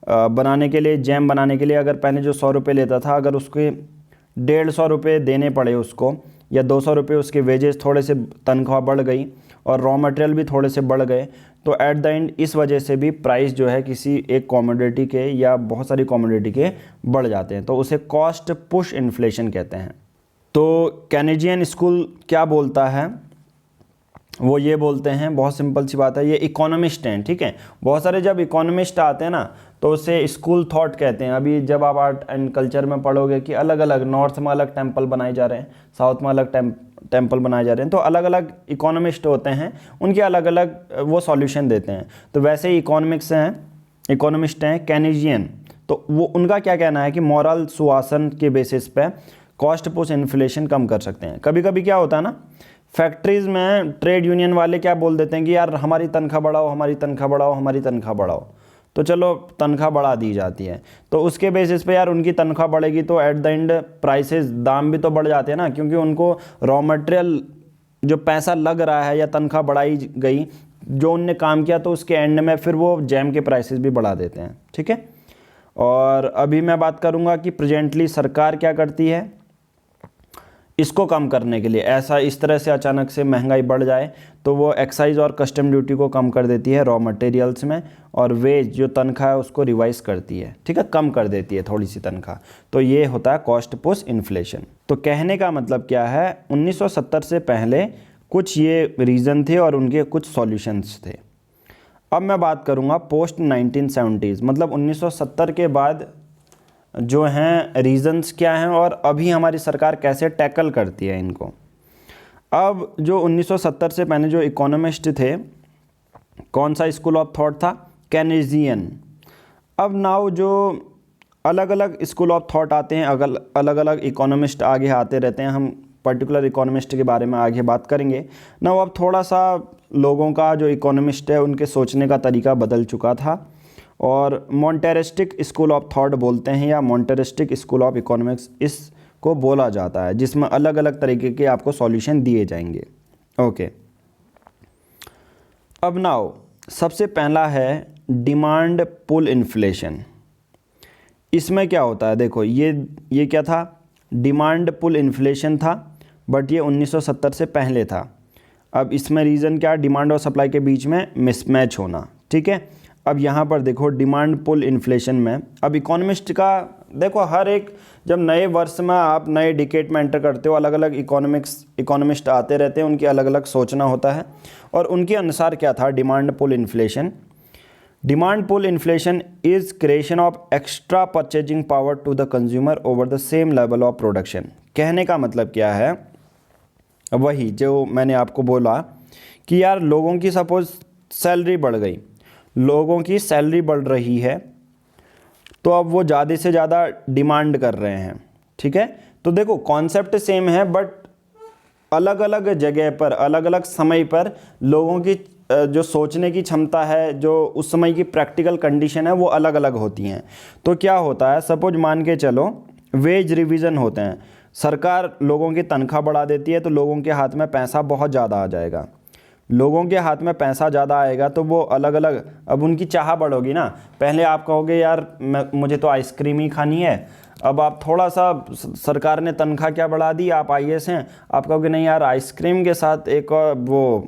S1: बनाने के लिए, जैम बनाने के लिए अगर पहले जो 100 रुपये लेता था, अगर उसके 150 रुपये देने पड़े उसको, या 200 रुपये उसके वेजेस, थोड़े से तनख्वाह बढ़ गई और रॉ मटेरियल भी थोड़े से बढ़ गए, तो एट द एंड इस वजह से भी प्राइस जो है किसी एक कॉमोडिटी के या बहुत सारी कॉमोडिटी के बढ़ जाते हैं। तो उसे कॉस्ट पुश इन्फ्लेशन कहते हैं। तो केनेजियन स्कूल क्या बोलता है, वो ये बोलते हैं, बहुत सिंपल सी बात है, ये इकोनॉमिस्ट हैं, ठीक है। बहुत सारे जब इकोनॉमिस्ट आते हैं ना, तो उसे स्कूल थॉट कहते हैं। अभी जब आप आर्ट एंड कल्चर में पढ़ोगे कि अलग अलग नॉर्थ में अलग टेम्पल बनाए जा रहे हैं, साउथ में अलग टेम्पल बनाए जा रहे हैं, तो अलग अलग इकोनॉमिस्ट होते हैं, उनके अलग अलग वो सॉल्यूशन देते हैं। तो वैसे ही इकोनॉमिस्ट हैं केनेजियन, तो वो उनका क्या कहना है कि मॉरल सुशासन के बेसिस पे कॉस्ट पुश इन्फ्लेशन कम कर सकते हैं। कभी कभी क्या होता है ना, फैक्ट्रीज़ में ट्रेड यूनियन वाले क्या बोल देते हैं कि यार हमारी तनख्वाह बढ़ाओ, हमारी तनख्वाह बढ़ाओ, हमारी तनख्वाह बढ़ाओ, तो चलो तनख्वाह बढ़ा दी जाती है। तो उसके बेसिस पे यार उनकी तनख्वाह बढ़ेगी तो एट द एंड प्राइसेस, दाम भी तो बढ़ जाते हैं ना, क्योंकि उनको रॉ मटेरियल जो पैसा लग रहा है या तनख्वाह बढ़ाई गई, जो उनने काम किया, तो उसके एंड में फिर वो जैम के प्राइसेस भी बढ़ा देते हैं, ठीक है। और अभी मैं बात करूँगा कि प्रेजेंटली सरकार क्या करती है इसको कम करने के लिए। ऐसा इस तरह से अचानक से महंगाई बढ़ जाए तो वो एक्साइज और कस्टम ड्यूटी को कम कर देती है रॉ मटेरियल्स में, और वेज जो तनख्वाह है उसको रिवाइज करती है, ठीक है, कम कर देती है थोड़ी सी तनख्वाह। तो ये होता है कॉस्ट पुश इन्फ्लेशन। तो कहने का मतलब क्या है, 1970 से पहले कुछ ये रीज़न थे और उनके कुछ सॉल्यूशंस थे। अब मैं बात करूँगा पोस्ट 1970s, मतलब 1970 के बाद जो हैं रीज़न्स क्या हैं और अभी हमारी सरकार कैसे टैकल करती है इनको। अब जो 1970 से पहले जो इकोनॉमिस्ट थे, कौन सा स्कूल ऑफ थॉट था, केनेजियन। अब नाउ जो अलग अलग स्कूल ऑफ थॉट आते हैं, अलग अलग इकोनॉमिस्ट आगे आते रहते हैं, हम पर्टिकुलर इकोनॉमिस्ट के बारे में आगे बात करेंगे ना। अब थोड़ा सा लोगों का जो इकोनॉमिस्ट है उनके सोचने का तरीका बदल चुका था, और मॉन्टेरिस्टिक स्कूल ऑफ थॉट बोलते हैं या मॉन्टेरिस्टिक स्कूल ऑफ इकोनॉमिक्स इसको बोला जाता है, जिसमें अलग अलग तरीके के आपको सॉल्यूशन दिए जाएंगे। ओके, अब नाउ सबसे पहला है डिमांड पुल इन्फ्लेशन। इसमें क्या होता है, देखो ये क्या था, डिमांड पुल इन्फ्लेशन था, बट ये 1970 से पहले था। अब इसमें रीज़न क्या, डिमांड और सप्लाई के बीच में मिसमैच होना, ठीक है। अब यहाँ पर देखो डिमांड पुल इन्फ्लेशन में, अब इकोनॉमिस्ट का देखो, हर एक जब नए वर्ष में आप नए डिकेड में एंटर करते हो, अलग अलग इकोनॉमिस्ट आते रहते हैं, उनकी अलग अलग सोचना होता है, और उनके अनुसार क्या था demand pull inflation. Demand pull inflation is creation of extra purchasing power to the consumer over the same level of production. कहने का मतलब क्या है, वही जो मैंने आपको बोला कि यार लोगों की सपोज सैलरी बढ़ गई, लोगों की सैलरी बढ़ रही है, तो अब वो ज़्यादा से ज़्यादा डिमांड कर रहे हैं, ठीक है। तो देखो कॉन्सेप्ट सेम है, बट अलग अलग जगह पर अलग अलग समय पर लोगों की जो सोचने की क्षमता है, जो उस समय की प्रैक्टिकल कंडीशन है, वो अलग अलग होती हैं। तो क्या होता है, सपोज मान के चलो वेज रिवीजन होते हैं, सरकार लोगों की तनख्वाह बढ़ा देती है, तो लोगों के हाथ में पैसा बहुत ज़्यादा आ जाएगा। लोगों के हाथ में पैसा ज़्यादा आएगा तो वो अलग अलग, अब उनकी चाह बढ़ोगी ना। पहले आप कहोगे यार मुझे तो आइसक्रीम ही खानी है, अब आप थोड़ा सा सरकार ने तनख्वाह क्या बढ़ा दी, आप आईएएस हैं, आप कहोगे नहीं यार आइसक्रीम के साथ एक वो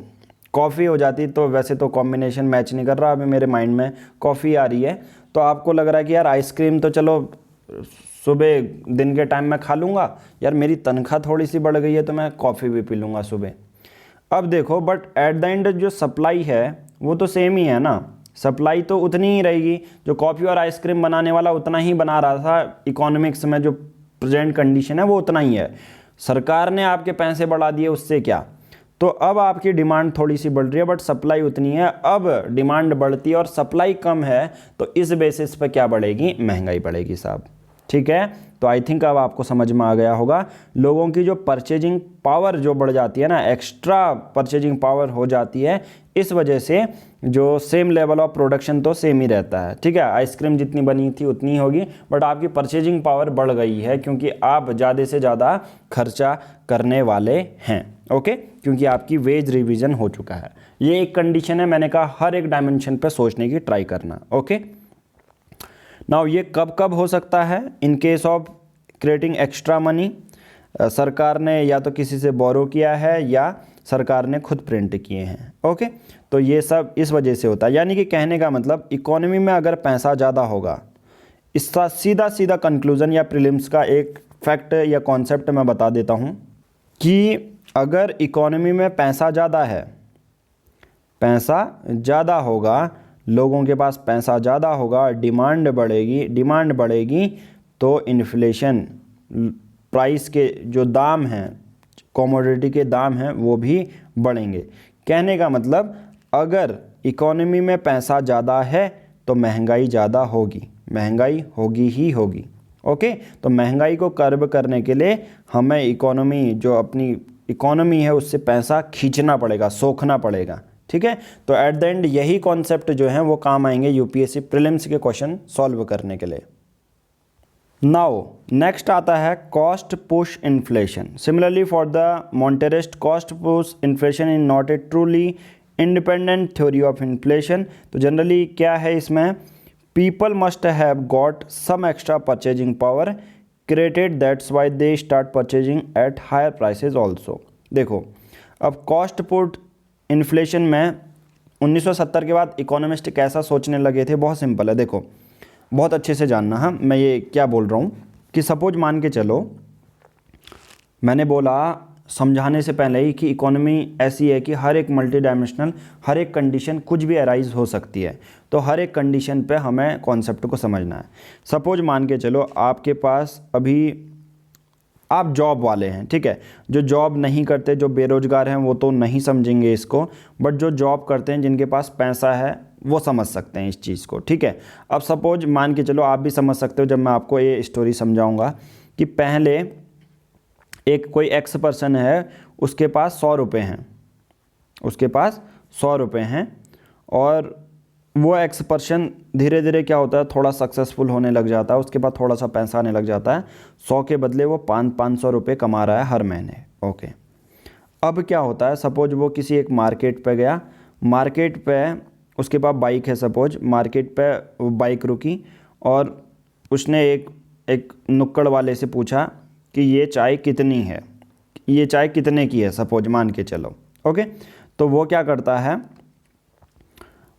S1: कॉफ़ी हो जाती, तो वैसे तो कॉम्बिनेशन मैच नहीं कर रहा, अभी मेरे माइंड में कॉफ़ी आ रही है, तो आपको लग रहा है कि यार आइसक्रीम तो चलो सुबह दिन के टाइम में खा लूँगा, यार मेरी तनख्वाह थोड़ी सी बढ़ गई है तो मैं कॉफ़ी भी पी लूँगा सुबह। अब देखो, बट एट द एंड जो सप्लाई है वो तो सेम ही है ना, सप्लाई तो उतनी ही रहेगी। जो कॉफ़ी और आइसक्रीम बनाने वाला उतना ही बना रहा था, इकोनॉमिक्स में जो प्रेजेंट कंडीशन है वो उतना ही है। सरकार ने आपके पैसे बढ़ा दिए, उससे क्या। तो अब आपकी डिमांड थोड़ी सी बढ़ रही है बट सप्लाई उतनी है। अब डिमांड बढ़ती है और सप्लाई कम है, तो इस बेसिस पे क्या बढ़ेगी, महंगाई बढ़ेगी साहब। ठीक है, तो आई थिंक अब आपको समझ में आ गया होगा। लोगों की जो परचेजिंग पावर जो बढ़ जाती है ना, एक्स्ट्रा परचेजिंग पावर हो जाती है, इस वजह से जो सेम लेवल ऑफ प्रोडक्शन तो सेम ही रहता है। ठीक है, आइसक्रीम जितनी बनी थी उतनी होगी बट आपकी परचेजिंग पावर बढ़ गई है क्योंकि आप ज़्यादा से ज़्यादा खर्चा करने वाले हैं। ओके, क्योंकि आपकी वेज रिवीजन हो चुका है। ये एक कंडीशन है, मैंने कहा हर एक डायमेंशन पे सोचने की ट्राई करना। ओके, नाउ ये कब कब हो सकता है, in case of creating extra money, सरकार ने या तो किसी से बोरो किया है या सरकार ने खुद प्रिंट किए हैं। ओके, तो ये सब इस वजह से होता है। यानी कि कहने का मतलब इकोनॉमी में अगर पैसा ज़्यादा होगा, इसका सीधा सीधा कंक्लूजन या प्रीलिम्स का एक फैक्ट या कॉन्सेप्ट मैं बता देता हूँ कि अगर इकोनॉमी में पैसा ज़्यादा है, पैसा ज़्यादा होगा, लोगों के पास पैसा ज़्यादा होगा, डिमांड बढ़ेगी, डिमांड बढ़ेगी तो इन्फ्लेशन, प्राइस के जो दाम हैं, कमोडिटी के दाम हैं वो भी बढ़ेंगे। कहने का मतलब अगर इकोनॉमी में पैसा ज़्यादा है तो महंगाई ज़्यादा होगी, महंगाई होगी ही होगी। ओके, तो महंगाई को कर्ब करने के लिए हमें इकोनॉमी, जो अपनी इकोनॉमी है उससे पैसा खींचना पड़ेगा, सोखना पड़ेगा। ठीक है, तो एट द एंड यही कॉन्सेप्ट जो हैं वो काम आएंगे यूपीएससी प्रीलिम्स के क्वेश्चन सॉल्व करने के लिए। नाउ नेक्स्ट आता है cost push inflation. Similarly for the monetarist, cost push inflation is not a truly independent theory of inflation. तो जनरली क्या है इसमें, people must have got some extra purchasing power created, that's why they start purchasing at higher prices also. देखो, अब कॉस्ट पुट इन्फ्लेशन में 1970 के बाद इकोनॉमिस्ट कैसा सोचने लगे थे, बहुत सिंपल है। देखो, बहुत अच्छे से जानना। हाँ, मैं ये क्या बोल रहा हूँ कि सपोज मान के चलो, मैंने बोला समझाने से पहले ही कि इकोनॉमी ऐसी है कि हर एक मल्टी डायमेंशनल, हर एक कंडीशन कुछ भी अराइज हो सकती है, तो हर एक कंडीशन पे हमें कॉन्सेप्ट को समझना है। सपोज मान के चलो आपके पास अभी, आप जॉब वाले हैं, ठीक है, जो जॉब नहीं करते, जो बेरोजगार हैं वो तो नहीं समझेंगे इसको, बट जो जॉब करते हैं, जिनके पास पैसा है वो समझ सकते हैं इस चीज़ को। ठीक है, अब सपोज मान के चलो आप भी समझ सकते हो जब मैं आपको ये स्टोरी समझाऊंगा कि पहले एक कोई एक्स पर्सन है, उसके पास 100 रुपये हैं, उसके पास 100 रुपये हैं और वो एक्स पर्सन धीरे धीरे क्या होता है, थोड़ा सक्सेसफुल होने लग जाता है, उसके पास थोड़ा सा पैसा आने लग जाता है, 100 के बदले वो 500 रुपये कमा रहा है हर महीने। ओके, अब क्या होता है, सपोज वो किसी एक मार्केट पे गया, मार्केट पे उसके पास बाइक है, सपोज मार्केट पे वो बाइक रुकी और उसने एक नुक्कड़ वाले से पूछा कि ये चाय कितनी है, ये चाय कितने की है, सपोज मान के चलो। ओके, तो वो क्या करता है,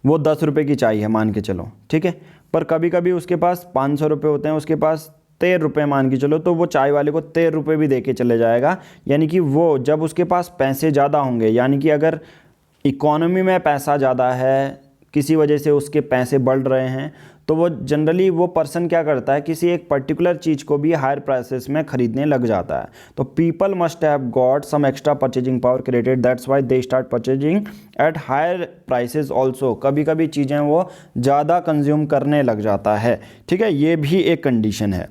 S1: वो 10 रुपये की चाय है मान के चलो, ठीक है, पर कभी कभी उसके पास 500 रुपये होते हैं, उसके पास 13 रुपये मान के चलो, तो वो चाय वाले को 13 रुपये भी दे के चले जाएगा। यानी कि वो जब उसके पास पैसे ज़्यादा होंगे, यानी कि अगर इकोनॉमी में पैसा ज़्यादा है, किसी वजह से उसके पैसे बढ़ रहे हैं, तो वो जनरली वो पर्सन क्या करता है, किसी एक पर्टिकुलर चीज़ को भी हायर प्राइसेस में ख़रीदने लग जाता है। तो people must have got some extra purchasing power created, that's why they start purchasing at higher prices also. कभी कभी चीज़ें वो ज़्यादा कंज्यूम करने लग जाता है। ठीक है, ये भी एक कंडीशन है।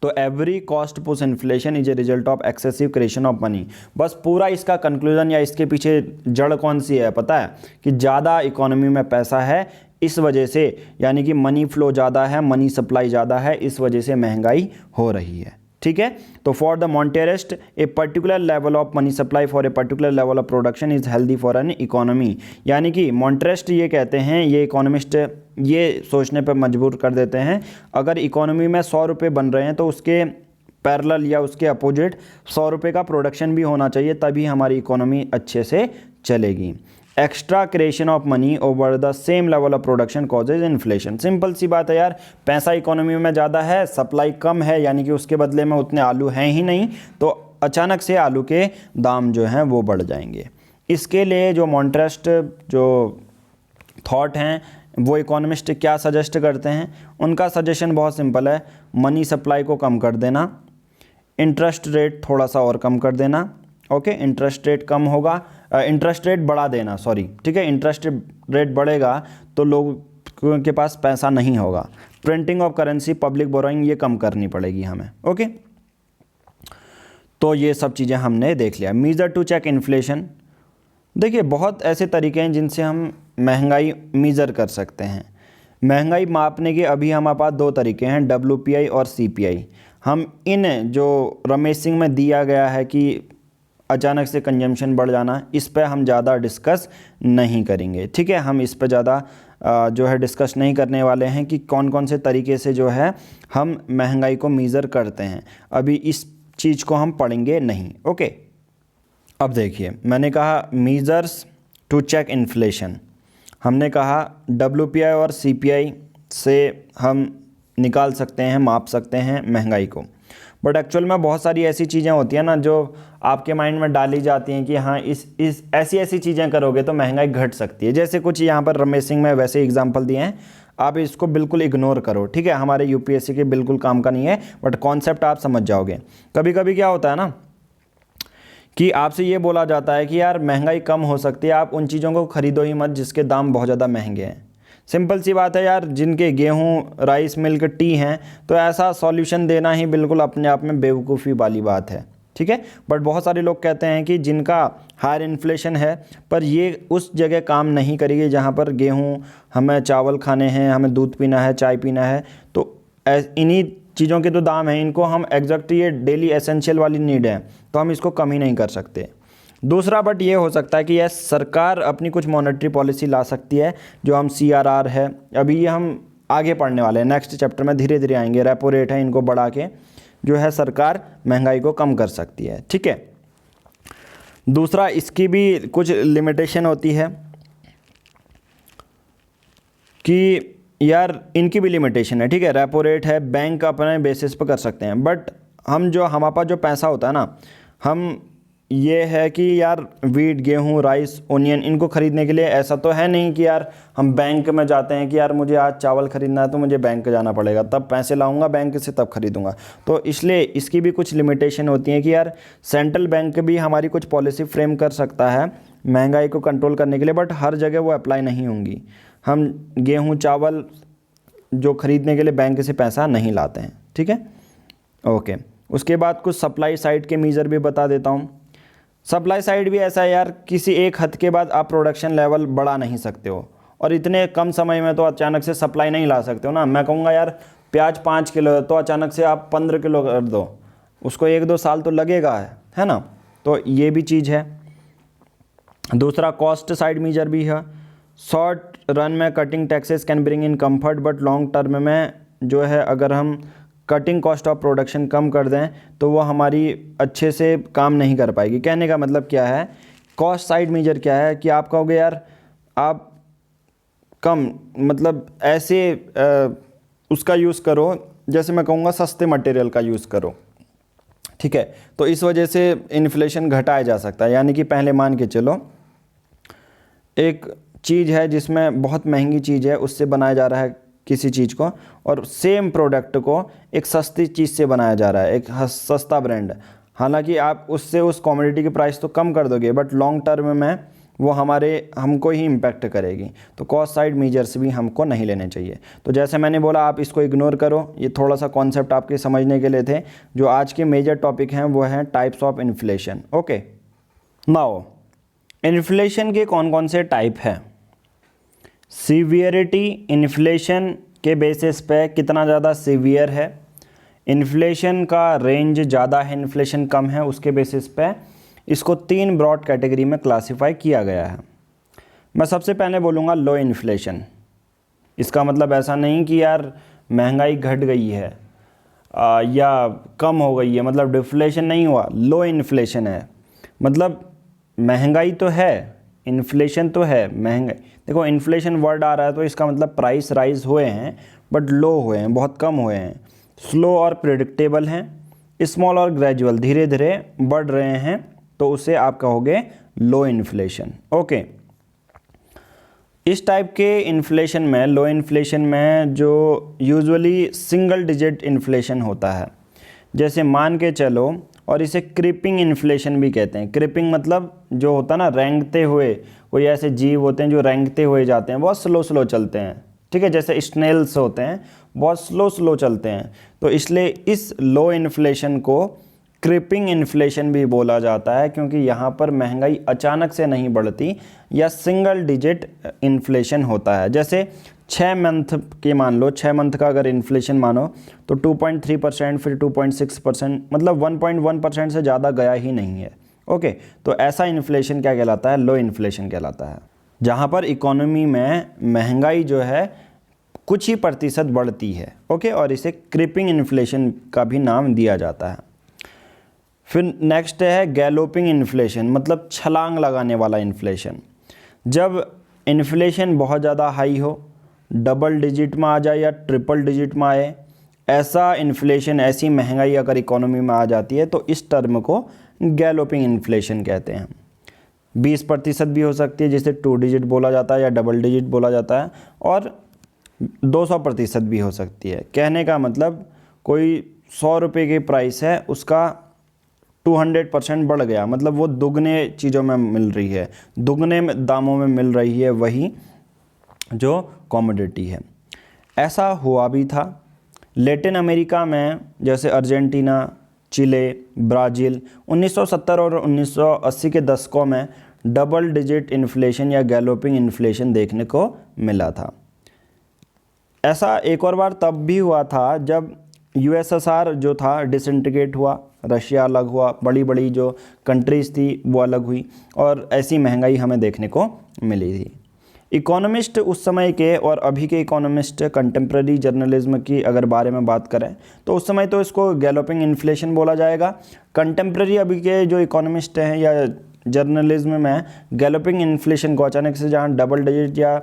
S1: तो every cost push inflation is a result of excessive creation of money. बस पूरा इसका कंक्लूजन या इसके पीछे जड़ कौन सी है पता है, कि ज़्यादा इकोनॉमी में पैसा है, इस वजह से, यानी कि मनी फ्लो ज़्यादा है, मनी सप्लाई ज़्यादा है, इस वजह से महंगाई हो रही है। ठीक है, तो for the monetarist a particular level of money supply for a particular level of production is healthy for an economy. यानी कि मॉन्टेरेस्ट ये कहते हैं, ये इकोनॉमिस्ट ये सोचने पर मजबूर कर देते हैं, अगर इकोनॉमी में 100 रुपये बन रहे हैं तो उसके पैरेलल या उसके अपोजिट 100 रुपये का प्रोडक्शन भी होना चाहिए, तभी हमारी इकोनॉमी अच्छे से चलेगी। Extra creation of money over the same level of production causes inflation. Simple सी बात है यार, पैसा इकोनॉमी में ज़्यादा है, सप्लाई कम है, यानी कि उसके बदले में उतने आलू हैं ही नहीं, तो अचानक से आलू के दाम जो हैं वो बढ़ जाएंगे। इसके लिए जो मॉन्टेरेस्ट जो थॉट हैं वो इकोनॉमिस्ट क्या सजेस्ट करते हैं, उनका सजेशन बहुत सिंपल है, मनी सप्लाई को कम कर देना, इंटरेस्ट रेट थोड़ा सा और कम कर देना। ओके, इंटरेस्ट रेट कम होगा, इंटरेस्ट रेट बढ़ा देना, सॉरी, ठीक है, इंटरेस्ट रेट बढ़ेगा तो लोगों के पास पैसा नहीं होगा। Printing of currency, public borrowing, ये कम करनी पड़ेगी हमें। ओके, तो ये सब चीज़ें हमने देख लिया। मीज़र टू चेक इन्फ्लेशन, देखिए बहुत ऐसे तरीके हैं जिनसे हम महंगाई मीज़र कर सकते हैं। महंगाई मापने के अभी हमारे पास दो तरीके हैं, WPI और CPI। हम इन जो रमेश सिंह में दिया गया है कि अचानक से कंजम्पशन बढ़ जाना, इस पर हम ज़्यादा डिस्कस नहीं करेंगे, ठीक है। हम इस पर ज़्यादा जो है डिस्कस नहीं करने वाले हैं कि कौन कौन से तरीके से जो है हम महंगाई को मीज़र करते हैं, अभी इस चीज़ को हम पढ़ेंगे नहीं। ओके, अब देखिए मैंने कहा मीज़र्स टू चेक इन्फ्लेशन, हमने कहा WPI और CPI से हम निकाल सकते हैं, माप सकते हैं महंगाई को। बट एक्चुअल में बहुत सारी ऐसी चीज़ें होती हैं ना जो आपके माइंड में डाली जाती हैं कि हाँ इस ऐसी चीज़ें करोगे तो महंगाई घट सकती है। जैसे कुछ यहाँ पर रमेश सिंह में वैसे एग्जांपल दिए हैं, आप इसको बिल्कुल इग्नोर करो, ठीक है, हमारे UPSC के बिल्कुल काम का नहीं है, बट कॉन्सेप्ट आप समझ जाओगे। कभी कभी क्या होता है ना कि आपसे ये बोला जाता है कि यार महंगाई कम हो सकती है, आप उन चीज़ों को खरीदो ही मत जिसके दाम बहुत ज़्यादा महंगे हैं। सिंपल सी बात है यार, जिनके गेहूं, राइस मिल्क, टी हैं, तो ऐसा सॉल्यूशन देना ही बिल्कुल अपने आप में बेवकूफ़ी वाली बात है, ठीक है। बट बहुत सारे लोग कहते हैं कि जिनका हायर इन्फ्लेशन है, पर ये उस जगह काम नहीं करेगी जहाँ पर गेहूँ, हमें चावल खाने हैं, हमें दूध पीना है, चाय पीना है, तो इन्हीं चीज़ों के तो दाम हैं, इनको हम एग्जैक्ट ये डेली एसेंशियल वाली नीड है, तो हम इसको कम ही नहीं कर सकते। दूसरा बट ये हो सकता है कि यह सरकार अपनी कुछ मॉनेटरी पॉलिसी ला सकती है, जो हम CRR है, अभी ये हम आगे पढ़ने वाले हैं, नेक्स्ट चैप्टर में धीरे धीरे आएंगे। रेपो रेट है, इनको बढ़ा के जो है सरकार महंगाई को कम कर सकती है, ठीक है। दूसरा, इसकी भी कुछ लिमिटेशन होती है कि यार इनकी भी लिमिटेशन है, ठीक है। रेपो रेट है, बैंक अपने बेसिस पर कर सकते हैं, बट हम जो हमारे पास जो पैसा होता है ना, हम ये है कि यार वीट, गेहूं, राइस, ओनियन, इनको ख़रीदने के लिए ऐसा तो है नहीं कि यार हम बैंक में जाते हैं कि यार मुझे आज चावल ख़रीदना है तो मुझे बैंक जाना पड़ेगा, तब पैसे लाऊंगा बैंक से, तब ख़रीदूंगा। तो इसलिए इसकी भी कुछ लिमिटेशन होती है कि यार सेंट्रल बैंक भी हमारी कुछ पॉलिसी फ्रेम कर सकता है महंगाई को कंट्रोल करने के लिए, बट हर जगह वो अप्लाई नहीं होंगी। हम गेहूँ, चावल जो ख़रीदने के लिए बैंक से पैसा नहीं लाते हैं, ठीक है। ओके, उसके बाद कुछ सप्लाई साइड के मीज़र भी बता देता हूँ। सप्लाई साइड भी ऐसा है यार, किसी एक हद के बाद आप प्रोडक्शन लेवल बढ़ा नहीं सकते हो, और इतने कम समय में तो अचानक से सप्लाई नहीं ला सकते हो ना। मैं कहूँगा यार प्याज 5 किलो है तो अचानक से आप 15 किलो कर दो, उसको 1-2 साल तो लगेगा, है ना। तो ये भी चीज़ है। दूसरा, कॉस्ट साइड मीजर भी है। शॉर्ट रन में cutting taxes can bring in comfort, but long term में जो है अगर हम कटिंग कॉस्ट ऑफ प्रोडक्शन कम कर दें तो वो हमारी अच्छे से काम नहीं कर पाएगी। कहने का मतलब क्या है, कॉस्ट साइड मेजर क्या है कि आप कहोगे यार आप कम, मतलब ऐसे उसका यूज़ करो, जैसे मैं कहूँगा सस्ते मटेरियल का यूज़ करो, ठीक है। तो इस वजह से इन्फ्लेशन घटाया जा सकता है। यानी कि पहले मान के चलो एक चीज़ है जिसमें बहुत महंगी चीज़ है, उससे बनाया जा रहा है किसी चीज़ को, और सेम प्रोडक्ट को एक सस्ती चीज़ से बनाया जा रहा है, एक सस्ता ब्रांड। हालांकि आप उससे उस कमोडिटी की प्राइस तो कम कर दोगे, बट लॉन्ग टर्म में वो हमको ही इम्पैक्ट करेगी। तो कॉस्ट साइड मेजर्स भी हमको नहीं लेने चाहिए। तो जैसे मैंने बोला, आप इसको इग्नोर करो, ये थोड़ा सा कॉन्सेप्ट आपके समझने के लिए थे। जो आज के मेजर टॉपिक हैं वो हैं types of inflation. Okay, now inflation के कौन कौन से टाइप हैं। सीवियरिटी, इन्फ्लेशन के बेसिस पे कितना ज़्यादा सीवियर है, इन्फ्लेशन का रेंज ज़्यादा है, इन्फ्लेशन कम है, उसके बेसिस पे इसको 3 ब्रॉड कैटेगरी में क्लासिफाई किया गया है। मैं सबसे पहले बोलूँगा लो इन्फ्लेशन। इसका मतलब ऐसा नहीं कि यार महंगाई घट गई है या कम हो गई है, मतलब डिफ्लेशन नहीं हुआ, लो इन्फ्लेशन है। मतलब महंगाई तो है, इन्फ्लेशन तो है, महंगाई, देखो इन्फ्लेशन वर्ड आ रहा है तो इसका मतलब प्राइस राइज हुए हैं बट लो हुए हैं, बहुत कम हुए हैं। स्लो और प्रिडिक्टेबल हैं, स्मॉल और ग्रेजुअल, धीरे धीरे बढ़ रहे हैं, तो उसे आप कहोगे लो इन्फ्लेशन। ओके, इस टाइप के इन्फ्लेशन में, लो इन्फ्लेशन में जो यूजुअली सिंगल डिजिट इन्फ्लेशन होता है, जैसे मान के चलो, और इसे क्रीपिंग इन्फ्लेशन भी कहते हैं। क्रीपिंग मतलब जो होता है ना, रेंगते हुए, कोई ऐसे जीव होते हैं जो रेंगते हुए जाते हैं, बहुत स्लो स्लो चलते हैं, ठीक है, जैसे स्नेल्स होते हैं, बहुत स्लो स्लो चलते हैं। तो इसलिए इस लो इन्फ्लेशन को क्रीपिंग इन्फ्लेशन भी बोला जाता है, क्योंकि यहाँ पर महंगाई अचानक से नहीं बढ़ती या सिंगल डिजिट इन्फ्लेशन होता है। जैसे 6 मंथ के मान लो, 6 मंथ का अगर इन्फ्लेशन मानो तो 2.3%, फिर 2.6%, मतलब 1.1% से ज़्यादा गया ही नहीं है। ओके, तो ऐसा इन्फ्लेशन क्या कहलाता है? लो इन्फ्लेशन कहलाता है, जहाँ पर इकोनॉमी में महंगाई जो है कुछ ही प्रतिशत बढ़ती है। ओके, और इसे क्रीपिंग इन्फ्लेशन का भी नाम दिया जाता है। फिर नेक्स्ट है गैलोपिंग इन्फ्लेशन, मतलब छलांग लगाने वाला इन्फ्लेशन। जब इन्फ्लेशन बहुत ज़्यादा हाई हो, डबल डिजिट में आ जाए या ट्रिपल डिजिट में आए, ऐसा इन्फ्लेशन, ऐसी महंगाई अगर इकोनॉमी में आ जाती है तो इस टर्म को गैलोपिंग इन्फ्लेशन कहते हैं। 20% भी हो सकती है, जिसे 2 डिजिट बोला जाता है या डबल डिजिट बोला जाता है, और 200% भी हो सकती है। कहने का मतलब कोई 100 रुपये की प्राइस है, उसका 200% बढ़ गया, मतलब वो दुगने चीज़ों में मिल रही है, दुगने दामों में मिल रही है वही जो कमोडिटी है। ऐसा हुआ भी था लैटिन अमेरिका में, जैसे अर्जेंटीना, चिले, ब्राज़ील 1970 और 1980 के दशकों में डबल डिजिट इन्फ्लेशन या गैलोपिंग इन्फ्लेशन देखने को मिला था। ऐसा एक और बार तब भी हुआ था जब यूएसएसआर जो था डिसइंटीग्रेट हुआ, रशिया अलग हुआ, बड़ी बड़ी जो कंट्रीज़ थी वो अलग हुई, और ऐसी महंगाई हमें देखने को मिली थी। इकोनॉमिस्ट उस समय के और अभी के इकोनॉमिस्ट, कंटेम्प्रेरी जर्नलिज्म की अगर बारे में बात करें तो उस समय तो इसको गैलोपिंग इन्फ्लेशन बोला जाएगा। कंटेम्प्रेरी अभी के जो इकोनॉमिस्ट हैं या जर्नलिज्म में, गैलोपिंग इन्फ्लेशन को अचानक से जहाँ डबल डिजिट या